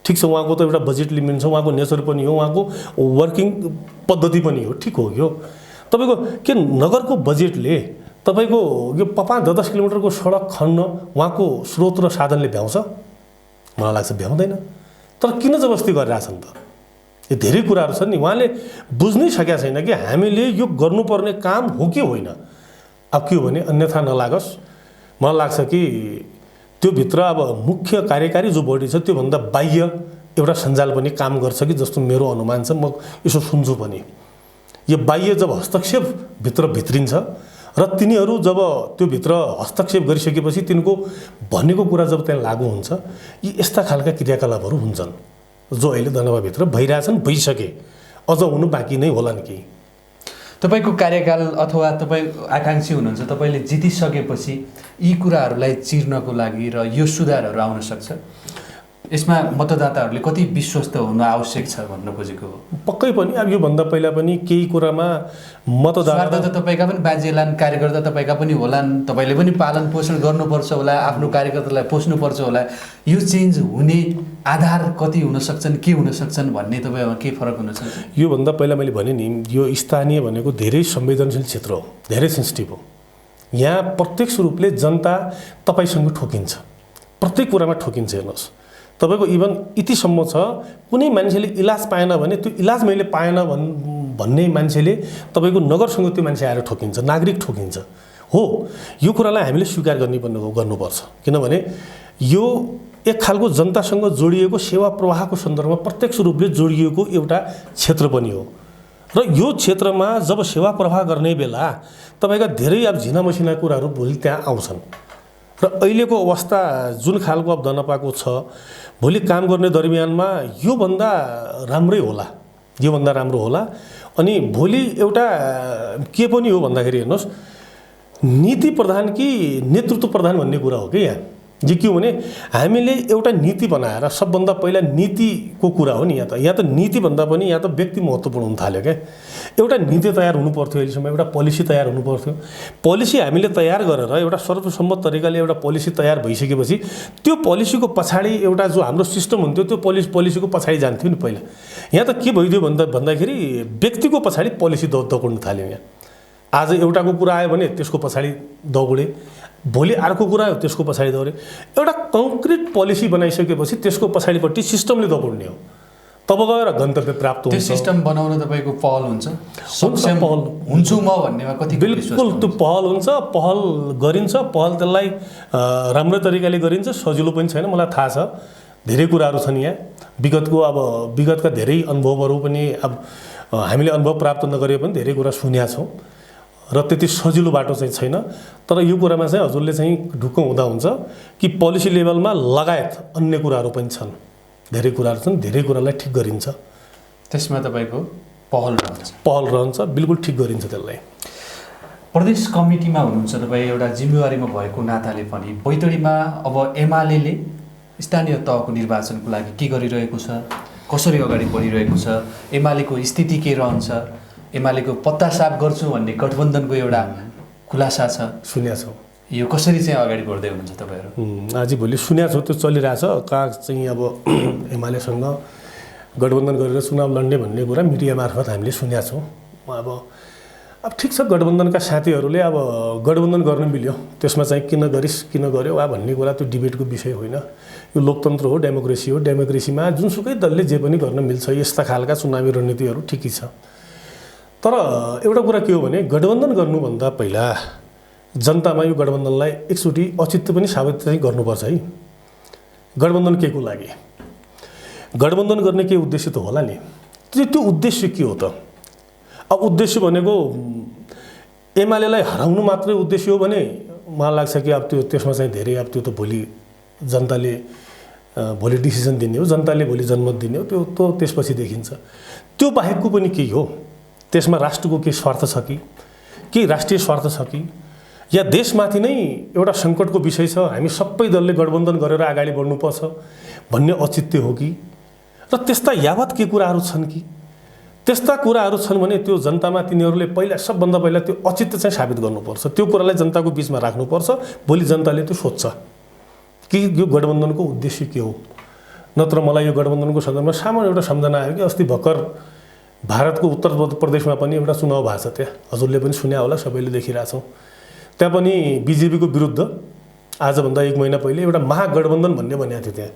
ठिक छ, उहाँको त एउटा बजेट लिमिट छ, उहाँको नेचर पनि हो, उहाँको वर्किङ पद्धति पनि हो, ठिक हो। यो तपाईँको के नगरको बजेटले तपाईँको यो 5-10 किलोमिटरको सडक खन्न उहाँको स्रोत र साधनले भ्याउँछ? मलाई लाग्छ भ्याउँदैन। तर किन जबरजस्ती गरिरहेछन् त? यो धेरै कुराहरू छन् नि, उहाँले बुझ्नै सकेका छैन कि हामीले यो गर्नुपर्ने काम हो कि होइन। अब के हो भने अन्यथा नलागोस्, मलाई लाग्छ कि त्योभित्र अब मुख्य कार्यकारी जो बडी छ त्योभन्दा बाह्य एउटा सञ्जाल पनि काम गर्छ कि जस्तो मेरो अनुमान छ। म यसो सुन्छु पनि, यो बाह्य जब हस्तक्षेप भित्र भित्रिन्छ र तिनीहरू जब त्यो भित्र हस्तक्षेप गरिसकेपछि तिनको भनेको कुरा जब त्यहाँ लागू हुन्छ, यी यस्ता खालका क्रियाकलापहरू हुन्छन् जो अहिले दनवाभित्र भइरहेछन्, भइसके, अझ हुनु बाँकी नै होलान्। कि तपाईँको कार्यकाल अथवा तपाईँ आकाङ्क्षी हुनुहुन्छ, तपाईँले जितिसकेपछि यी कुराहरूलाई चिर्नको लागि र यो सुधारहरू आउन सक्छ? यसमा मतदाताहरूले कति विश्वस्त हुनु आवश्यक छ भन्न खोजेको हो? पक्कै पनि। अब योभन्दा पहिला पनि केही कुरामा मतदाता स्वार्थ त तपाईँका पनि बाजेलान्, कार्यकर्ता तपाईँका पनि होलान्, तपाईँले पनि पालन पोषण गर्नुपर्छ होला, आफ्नो कार्यकर्तालाई पोस्नुपर्छ होला। यो चेन्ज हुने आधार कति हुन सक्छन्, के हुन सक्छन् भन्ने तपाईँमा के फरक हुन सक्छ? योभन्दा पहिला मैले भने नि, यो स्थानीय भनेको धेरै संवेदनशील क्षेत्र हो, धेरै सेन्सिटिभ हो। यहाँ प्रत्यक्ष रूपले जनता तपाईँसँग ठोकिन्छ, प्रत्येक कुरामा ठोकिन्छ। हेर्नुहोस्, तपाईँको इभन यतिसम्म छ, कुनै मान्छेले इलाज पाएन भने त्यो इलाज मैले पाएन भन्ने मान्छेले तपाईँको नगरसँग त्यो मान्छे आएर ठोकिन्छ, नागरिक ठोकिन्छ। हो, यो कुरालाई हामीले स्वीकार गर्नुपर्छ, किनभने यो एक खालको जनतासँग जोडिएको सेवा प्रवाहको सन्दर्भमा प्रत्यक्ष रूपले जोडिएको एउटा क्षेत्र पनि हो। र यो क्षेत्रमा जब सेवा प्रवाह गर्ने बेला तपाईँका धेरै अब झिनामसिना कुराहरू भोलि त्यहाँ आउँछन्। र अहिलेको अवस्था जुन खालको अब दनपाको छ, भोलि काम गर्ने दरमियानमा योभन्दा राम्रै होला, योभन्दा राम्रो होला। अनि भोलि एउटा के पनि हो भन्दाखेरि हेर्नुहोस्, नीति प्रधान कि नेतृत्व प्रधान भन्ने कुरा हो कि यहाँ के हो भने हामीले एउटा नीति बनाएर, सबभन्दा पहिला नीतिको कुरा हो नि। यहाँ त नीतिभन्दा पनि यहाँ त व्यक्ति महत्त्वपूर्ण हुन थाल्यो क्या। एउटा नीति तयार हुनु पर्थ्यो, अहिलेसम्म एउटा पोलिसी तयार हुनु पर्थ्यो। पोलिसी हामीले तयार गरेर एउटा सर्वसम्मत तरिकाले एउटा पोलिसी तयार भइसकेपछि त्यो पोलिसीको पछाडि एउटा जो हाम्रो सिस्टम हुन्थ्यो त्यो पोलिसीको पछाडि जान्थ्यो नि पहिला। यहाँ त के भइदियो भन्दाखेरि व्यक्तिको पछाडि पोलिसी दौड्न थाल्यो। यहाँ आज एउटाको कुरा आयो भने त्यसको पछाडि दौडे, भोलि अर्को कुरा हो त्यसको पछाडि दौडे। एउटा कङ्क्रिट पोलिसी बनाइसकेपछि त्यसको पछाडिपट्टि सिस्टमले दौड्ने हो, तब गएर गन्तव्य प्राप्त हुन्छ। त्यो सिस्टम बनाउन तपाईँको पहल हुन्छ? पहल हुन्छु म भन्नेमा कति? बिल्कुल त्यो पहल हुन्छ, पहल गरिन्छ। पहल त्यसलाई राम्रो तरिकाले गरिन्छ, सजिलो पनि छैन, मलाई थाहा छ। धेरै कुराहरू छन् यहाँ, विगतका धेरै अनुभवहरू पनि अब हामीले अनुभव प्राप्त नगरे पनि धेरै कुरा सुनेका छौँ र त्यति सजिलो बाटो चाहिँ छैन। तर यो कुरामा चाहिँ हजुरले चाहिँ ढुक्क हुँदा हुन्छ कि पोलिसी लेभलमा लगायत अन्य कुराहरू पनि छन्, धेरै कुराहरू छन्, धेरै कुरालाई ठिक गरिन्छ। त्यसमा तपाईँको पहल रहन्छ, बिल्कुल ठिक गरिन्छ त्यसलाई। प्रदेश कमिटीमा हुनुहुन्छ तपाईँ, एउटा जिम्मेवारीमा भएको नाताले पनि बैतडीमा अब एमाले स्थानीय तहको निर्वाचनको लागि के गरिरहेको छ, कसरी अगाडि बढिरहेको छ, एमालेको स्थिति के रहन्छ, एमालेको पत्ता साफ गर्छु भन्ने गठबन्धनको एउटा खुलासा छ, सुनेका छौँ। यो कसरी चाहिँ अगाडि बढ्दै हुनुहुन्छ तपाईँहरू? आज भोलि सुनेका छौँ, त्यो चलिरहेछ। कहाँ चाहिँ अब एमालेसँग गठबन्धन गरेर चुनाव लड्ने भन्ने कुरा मिडिया मार्फत हामीले सुनेका छौँ। अब ठिक छ, गठबन्धनका साथीहरूले अब गठबन्धन गर्न मिल्यो, त्यसमा चाहिँ किन गर्यो वा भन्ने कुरा त्यो डिबेटको विषय होइन। यो लोकतन्त्र हो, डेमोक्रेसी हो। डेमोक्रेसीमा जुनसुकै दलले जे पनि गर्न मिल्छ। यस्ता खालका चुनावी रणनीतिहरू ठिकै छ। तर एउटा कुरा के हो भने गठबन्धन गर्नुभन्दा पहिला जनतामा यो गठबन्धनलाई एकचोटि औचित्य पनि साबित चाहिँ गर्नुपर्छ है। गठबन्धन के को लागि? गठबन्धन गर्ने केही उद्देश्य त होला नि। त्यो उद्देश्य के हो त? अब उद्देश्य भनेको एमालेलाई हराउनु मात्रै उद्देश्य हो भने मलाई लाग्छ कि अब त्यसमा चाहिँ धेरै अब त्यो त भोलि जनताले भोलि डिसिजन दिने हो, जनताले भोलि जनमत दिने हो, त्यो त त्यसपछि देखिन्छ। त्यो बाहेकको पनि केही हो, त्यसमा राष्ट्रको केही स्वार्थ छ कि, केही राष्ट्रिय स्वार्थ छ कि, या देशमाथि नै एउटा सङ्कटको विषय छ, हामी सबै दलले गठबन्धन गरेर अगाडि बढ्नुपर्छ भन्ने औचित्य हो कि, र त्यस्ता यावत के कुराहरू छन् कि, त्यस्ता कुराहरू छन् भने त्यो जनतामा तिनीहरूले सबभन्दा पहिला त्यो औचित्य चाहिँ साबित गर्नुपर्छ, त्यो कुरालाई जनताको बिचमा राख्नुपर्छ। भोलि जनताले त्यो सोध्छ कि यो गठबन्धनको उद्देश्य के हो। नत्र मलाई यो गठबन्धनको सन्दर्भमा सामान्य एउटा सम्झना आयो कि अस्ति भर्खर भारतको उत्तर प्रदेशमा पनि एउटा चुनाव भएको छ, त्यहाँ हजुरले पनि सुन्या होला, सबैले देखिरहेछौँ। त्यहाँ पनि बिजेपीको विरुद्ध आजभन्दा 1 महिना पहिले एउटा महागठबन्धन भन्ने भनेको थियो। त्यहाँ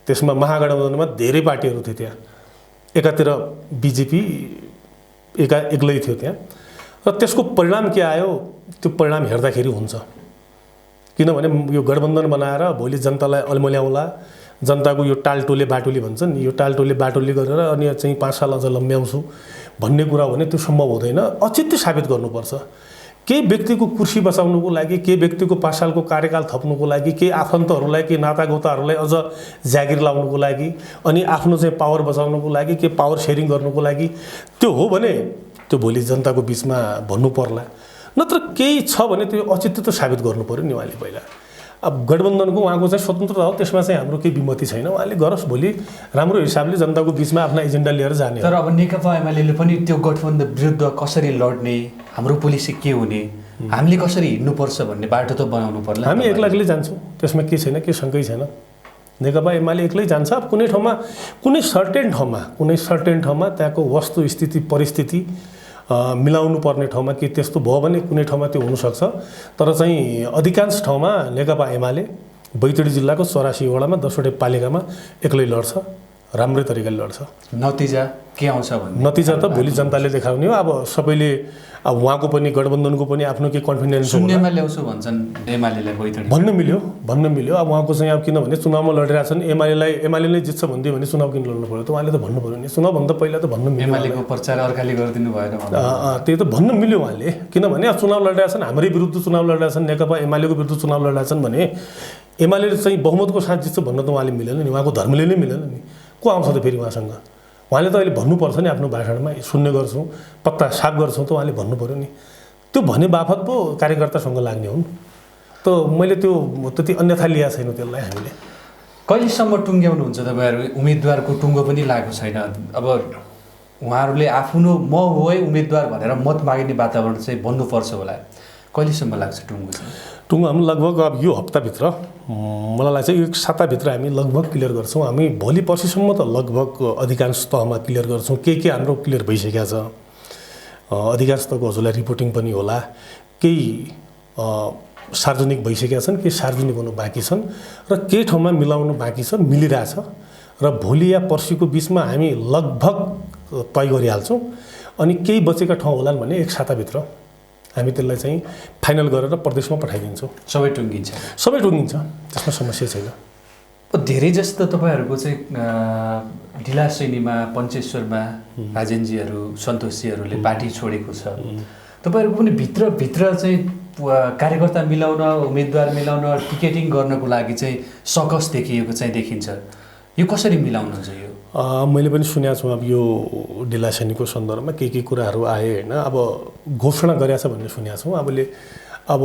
त्यसमा महागठबन्धनमा धेरै पार्टीहरू थिए। त्यहाँ एकातिर बिजेपी एक्लै थियो त्यहाँ, र त्यसको परिणाम के आयो त्यो परिणाम हेर्दाखेरि हुन्छ। किनभने यो गठबन्धन बनाएर भोलि जनतालाई अल्मल्याउला, जनताको यो टालटोले बाटोली भन्छन्, यो टालटोले बाटोली गरेर अनि चाहिँ 5 साल अझ लम्ब्याउँछु भन्ने कुरा हो भने त्यो सम्भव हुँदैन। औचित्य साबित गर्नुपर्छ। केही व्यक्तिको कुर्सी बचाउनुको लागि, केही व्यक्तिको 5 सालको कार्यकाल थप्नुको लागि, केही आफन्तहरूलाई, केही नातागोताहरूलाई अझ जागिर लाउनुको लागि, अनि आफ्नो चाहिँ पावर बचाउनुको लागि, केही पावर सेयरिङ गर्नुको लागि त्यो हो भने त्यो भोलि जनताको बिचमा भन्नु पर्ला। नत्र केही छ भने त्यो औचित्य त साबित गर्नु पर्यो नि उहाँले पहिला। अब गठबन्धनको उहाँको चाहिँ स्वतन्त्रता हो, त्यसमा चाहिँ हाम्रो केही विमति छैन। उहाँले गरोस्, भोलि राम्रो हिसाबले जनताको बिचमा आफ्ना एजेन्डा लिएर जाने। तर अब नेकपा एमाले पनि त्यो गठबन्धन विरुद्ध कसरी लड्ने, हाम्रो पोलिसी के हुने, हामीले कसरी हिँड्नुपर्छ भन्ने बाटो त बनाउनु पर्ला। हामी एक्लै जान्छौँ, त्यसमा के छैन, के शङ्कै छैन। नेकपा एमाले एक्लै जान्छ। अब कुनै ठाउँमा, कुनै सर्टेन ठाउँमा त्यहाँको वस्तुस्थिति परिस्थिति मिलाउनु पर्ने ठाउँमा के त्यस्तो भयो भने कुनै ठाउँमा त्यो हुनसक्छ। तर चाहिँ अधिकांश ठाउँमा नेकपा एमाले बैतडी जिल्लाको 84 वडामा 10वटै पालिकामा एक्लै लड्छ, राम्रै तरिकाले लड्छ। नतिजा के आउँछ भन्ने नतिजा त भोलि जनताले देखाउने हो। अब सबैले अब उहाँको पनि गठबन्धनको पनि आफ्नो के कन्फिडेन्स शून्यमा ल्याउँछु भन्छन् एमालेलाई बैतडी भन्न मिल्यो। अब उहाँको चाहिँ अब किनभने चुनावमा लडिरहेछन्, एमाले नै जित्छ भनिदियो भने चुनाव किन लड्नु पर्यो त, उहाँले त भन्नु पर्यो नि। चुनावभन्दा पहिला त भन्नु मिल्यो। एमालेको प्रचार अर्काले गरिदिनु भएन त्यही त भन्नु मिल्यो उहाँले। किनभने अब चुनाव लडिरहेछन्, हाम्रै विरुद्ध चुनाव लडिरहेछन्, नेकपा एमालेको विरुद्ध चुनाव लडिरहेछन् भने एमाले चाहिँ बहुमतको साथ जित्छ भन्न त उहाँले मिलेन नि, उहाँको धर्मले नै मिलेन नि। को आउँछ त फेरि उहाँसँग? उहाँले त अहिले भन्नुपर्छ नि आफ्नो भाषणमा, सुन्ने गर्छौँ, पत्ता साफ गर्छौँ त उहाँले भन्नु पऱ्यो नि। त्यो भने बापत पो कार्यकर्तासँग लाग्ने हुन्। त मैले त्यो त्यति अन्यथा लिएको छैन त्यसलाई। हामीले कहिलेसम्म टुङ्ग्याउनुहुन्छ तपाईँहरू? उम्मेदवारको टुङ्गो पनि लागेको छैन। अब उहाँहरूले आफ्नो म हो है उम्मेदवार भनेर मत माग्ने वातावरण चाहिँ बन्नुपर्छ होला। कहिलेसम्म लाग्छ टुङ्गो चाहिँ? टुङ्गो हामी लगभग अब यो हप्ताभित्र, मलाई लाग्छ यो 1 साताभित्र हामी लगभग क्लियर गर्छौँ। हामी भोलि पर्सिसम्म त लगभग अधिकांश तहमा क्लियर गर्छौँ। के हाम्रो क्लियर भइसकेको छ, अधिकांश तहको हजुरलाई रिपोर्टिङ पनि होला। केही सार्वजनिक भइसकेका छन्, केही सार्वजनिक हुनु बाँकी छन्, र केही ठाउँमा मिलाउनु बाँकी छ, मिलिरहेछ। र भोलि या पर्सिको बिचमा हामी लगभग तय गरिहाल्छौँ। अनि केही बचेका ठाउँ होलान् भने 1 साताभित्र हामी त्यसलाई चाहिँ फाइनल गरेर प्रदेशमा पठाइदिन्छौँ। सबै टुङ्गिन्छ, त्यसमा समस्या छैन। धेरै जस्तो तपाईँहरूको चाहिँ ढिलासैनीमा, पञ्चेश्वरमा राजेनजीहरू, सन्तोषजीहरूले पार्टी छोडेको छ। तपाईँहरूको पनि भित्र चाहिँ कार्यकर्ता मिलाउन, उम्मेदवार मिलाउन, टिकेटिङ गर्नको लागि चाहिँ सकस देखिएको चाहिँ देखिन्छ। यो कसरी मिलाउनुहुन्छ? यो मैले पनि सुनेको छु। अब यो ढिलासैनीको सन्दर्भमा के कुराहरू आए होइन, अब घोषणा गरेछ भन्ने सुनेको छौँ। अब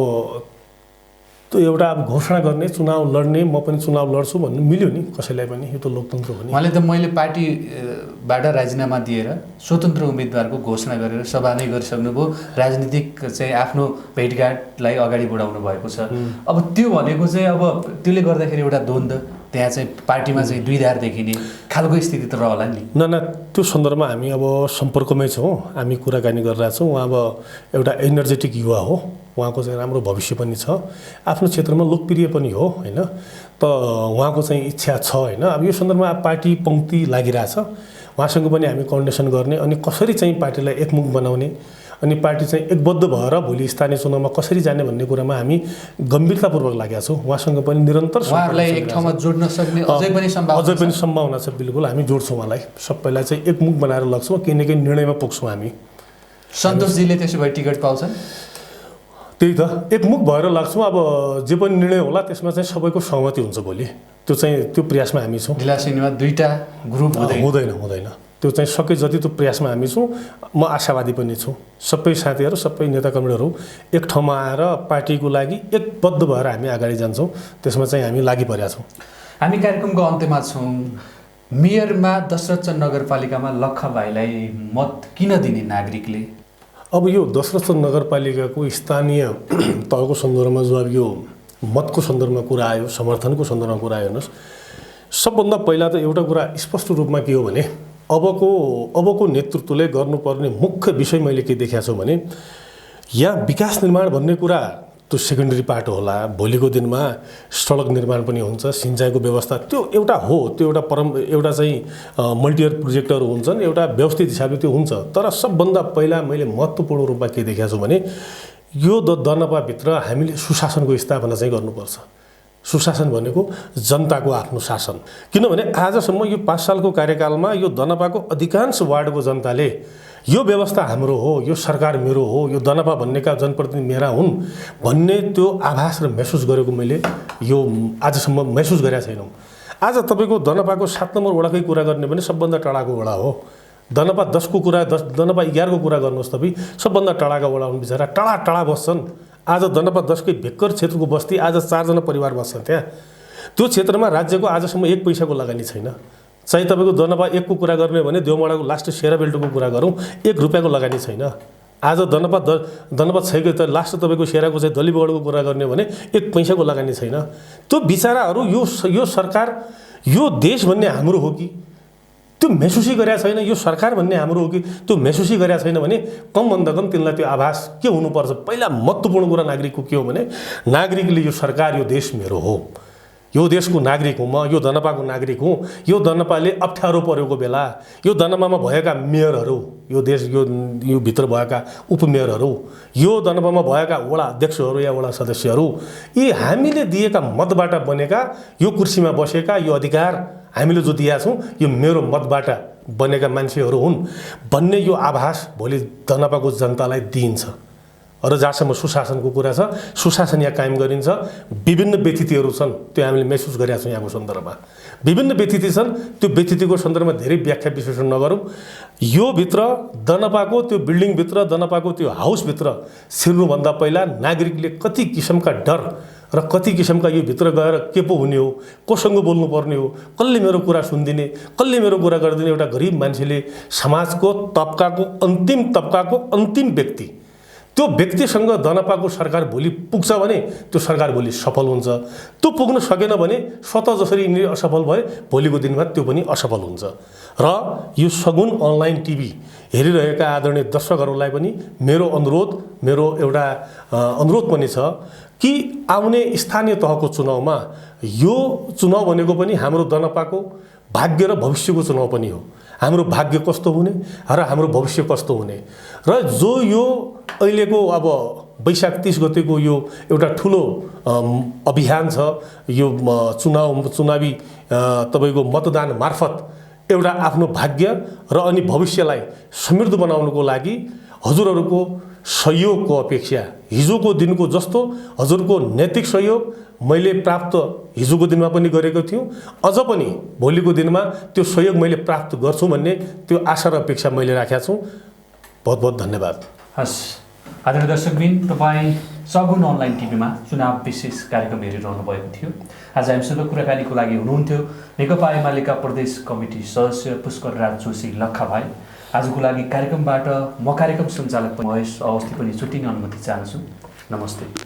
त्यो एउटा अब घोषणा गर्ने, चुनाव लड्ने, म पनि चुनाव लड्छु भन्नु मिल्यो नि कसैलाई पनि। यो त लोकतन्त्र हो नि। उहाँले त मैले पार्टीबाट राजीनामा दिएर स्वतन्त्र उम्मेदवारको घोषणा गरेर सभा नै गरिसक्नुभयो। राजनीतिक चाहिँ आफ्नो भेटघाटलाई अगाडि बढाउनु भएको छ। अब त्यो भनेको चाहिँ अब त्यसले गर्दाखेरि एउटा द्वन्द्व त्यहाँ चाहिँ पार्टीमा चाहिँ द्विधार देखिने खालको स्थिति त रहला नि। न त्यो सन्दर्भमा हामी अब सम्पर्कमै छौँ, हामी कुराकानी गरिरहेछौँ। उहाँ अब एउटा एनर्जेटिक युवा हो, उहाँको चाहिँ राम्रो भविष्य पनि छ, आफ्नो क्षेत्रमा लोकप्रिय पनि हो होइन। त उहाँको चाहिँ इच्छा छ होइन। अब यो सन्दर्भमा पार्टी पङ्क्ति लागिरहेछ, उहाँसँग पनि हामी कोर्डिनेसन गर्ने, अनि कसरी चाहिँ पार्टीलाई एकमुख बनाउने, अनि पार्टी चाहिँ एकबद्ध भएर भोलि स्थानीय चुनावमा कसरी जाने भन्ने कुरामा हामी गम्भीरतापूर्वक लागेका छौँ। उहाँसँग पनि निरन्तर उहाँहरूलाई एक ठाउँमा जोड्न सक्ने अझै पनि सम्भावना छ। बिल्कुल हामी जोड्छौँ उहाँलाई, सबैलाई चाहिँ एकमुख बनाएर लग्छौँ, केही न केही निर्णयमा पुग्छौँ हामी। सन्तोषजीले त्यसो भए टिकट पाउँछन्? त्यही त, एकमुख भएर लाग्छौँ। अब जे पनि निर्णय होला त्यसमा चाहिँ सबैको सहमति हुन्छ भोलि। त्यो प्रयासमा हामी छौँ। ढिलासैनीमा 2टा ग्रुप हुँदैन। त्यो चाहिँ सके जति त्यो प्रयासमा हामी छौँ। म आशावादी पनि छु। सबै साथीहरू, सबै नेताकर्मीहरू एक ठाउँमा आएर पार्टीको लागि एकबद्ध भएर हामी अगाडि जान्छौँ। त्यसमा चाहिँ हामी लागिपरेका छौँ। हामी कार्यक्रमको अन्त्यमा छौँ। मेयरमा दशरथचन्द नगरपालिकामा लक्खा भाइलाई मत किन दिने नागरिकले? अब यो दशरथचन्द नगरपालिकाको स्थानीय तहको सन्दर्भमा जो अब यो मतको सन्दर्भमा कुरा आयो, समर्थनको सन्दर्भमा कुरा आयो, हेर्नुहोस्, सबभन्दा पहिला त एउटा कुरा स्पष्ट रूपमा के हो भने अबको नेतृत्वले गर्नुपर्ने मुख्य विषय मैले के देखाएको छु भने यहाँ विकास निर्माण भन्ने कुरा त्यो सेकेन्डरी पार्ट होला। भोलिको दिनमा सडक निर्माण पनि हुन्छ, सिँचाइको व्यवस्था त्यो एउटा हो, त्यो एउटा चाहिँ मल्टियर प्रोजेक्टहरू हुन्छन्, एउटा व्यवस्थित हिसाबले त्यो हुन्छ। तर सबभन्दा पहिला मैले महत्त्वपूर्ण रूपमा के देखाएको छु भने यो दनपाभित्र हामीले सुशासनको स्थापना चाहिँ गर्नुपर्छ। सुशासन भनेको जनताको आफ्नो शासन। किनभने आजसम्म यो 5 सालको कार्यकालमा यो दनपाको अधिकांश वार्डको जनताले यो व्यवस्था हाम्रो हो, यो सरकार मेरो हो, यो दनपा भन्नेका जनप्रतिनिधि मेरा हुन् भन्ने त्यो आभास र महसुस गरेको मैले यो आजसम्म महसुस गरेका छैनौँ। आज तपाईँको दनपाको 7 नम्बर वडाकै कुरा गर्ने भने सबभन्दा टाढाको वडा हो। दनपा 10 को कुरा, दनपा 11 को कुरा गर्नुहोस् तपाईँ, सबभन्दा टाढाका वडा हुन्, बिचरा टाढा टाढा बस्छन्। आज दनपा 10 कै भेक्कर क्षेत्रको बस्ती आज 4 जना परिवार बस्छन् त्यहाँ। त्यो क्षेत्रमा राज्यको आजसम्म 1 पैसाको लगानी छैन। चाहिँ तपाईँको दनपा 1 को कुरा गर्ने भने देवमाडाको लास्ट सेराबेल्टोको कुरा गरौँ, 1 रुपियाँको लगानी छैन। आज दनपा 6 को त लास्ट तपाईँको सेराको चाहिँ दलीबगढको कुरा गर्ने भने 1 पैसाको लगानी छैन। त्यो बिचाराहरू यो सरकार, यो देश भन्ने हाम्रो हो कि त्यो महसुसै गरेका छैन, यो सरकार भन्ने हाम्रो हो कि त्यो महसुसै गरेका छैन भने कमभन्दा कम तिनलाई त्यो आभास के हुनुपर्छ? पहिला महत्त्वपूर्ण कुरा नागरिकको के हो भने नागरिकले यो सरकार, यो देश मेरो हो, यो देशको नागरिक हुँ म, यो दनपाको नागरिक हुँ। यो दनपाले अप्ठ्यारो परेको बेला यो दनपामा भएका मेयरहरू, यो देश यो भित्र भएका उपमेयरहरू, यो दनपामा भएका वडा अध्यक्षहरू या वडा सदस्यहरू, यी हामीले दिएका मतबाट बनेका, यो कुर्सीमा बसेका, यो अधिकार हामीले जो दिएका छौँ यो मेरो मतबाट बनेका मान्छेहरू हुन् भन्ने यो आभास भोलि दनपाको जनतालाई दिइन्छ। र जहाँसम्म सुशासनको कुरा छ, सुशासन यहाँ कायम गरिन्छ। विभिन्न व्यतिथिहरू छन्, त्यो हामीले महसुस गरेका छौँ यहाँको सन्दर्भमा। विभिन्न व्यतिथि छन्, त्यो व्यतिथिको सन्दर्भमा धेरै व्याख्या विश्लेषण नगरौँ। यो भित्र दनपाको त्यो बिल्डिङभित्र, दनपाको त्यो हाउसभित्र छिर्नुभन्दा पहिला नागरिकले कति किसिमका डर र कति किसिमका यो भित्र गएर के पो हुने हो, कोसँग बोल्नुपर्ने हो, कसले मेरो कुरा सुनिदिने, कसले मेरो कुरा गरिदिने, एउटा गरिब मान्छेले समाजको तबकाको अन्तिम व्यक्ति, त्यो व्यक्तिसँग दनपाको सरकार भोलि पुग्छ भने त्यो सरकार भोलि सफल हुन्छ। त्यो पुग्न सकेन भने स्वतः जसरी यिनीहरू असफल भए भोलिको दिनमा त्यो पनि असफल हुन्छ। र यो सगुन अनलाइन टिभी हेरिरहेका आदरणीय दर्शकहरूलाई पनि मेरो एउटा अनुरोध पनि छ कि आउने स्थानीय तहको चुनावमा यो चुनाव भनेको पनि हाम्रो दनपाको भाग्य र भविष्यको चुनाव पनि हो। हाम्रो भाग्य कस्तो हुने र हाम्रो भविष्य कस्तो हुने, र जो यो अहिलेको अब वैशाख 30 गतेको यो एउटा ठुलो अभियान छ, यो चुनावी तपाईँको मतदान मार्फत एउटा आफ्नो भाग्य र अनि भविष्यलाई समृद्ध बनाउनको लागि हजुरहरूको सहयोगको अपेक्षा, हिजोको दिनको जस्तो हजुरको नैतिक सहयोग मैले प्राप्त हिजोको दिनमा पनि गरेको थियौँ, अझ पनि भोलिको दिनमा त्यो सहयोग मैले प्राप्त गर्छु भन्ने त्यो आशा र अपेक्षा मैले राखेका छु। बहुत बहुत धन्यवाद। हस्, आदरणीय दर्शकबिन, तपाईँ सगुन अनलाइन टिभीमा चुनाव विशेष कार्यक्रम हेरिरहनु भएको थियो। आज हामीसँग कुराकानीको लागि हुनुहुन्थ्यो नेकपा एमालेका प्रदेश कमिटी सदस्य पुष्करराज जोशी लक्खा भाइ। आजको लागि कार्यक्रमबाट म कार्यक्रम सञ्चालक महेश अवस्थी पनि छुट्टिने अनुमति चाहन्छु। नमस्ते।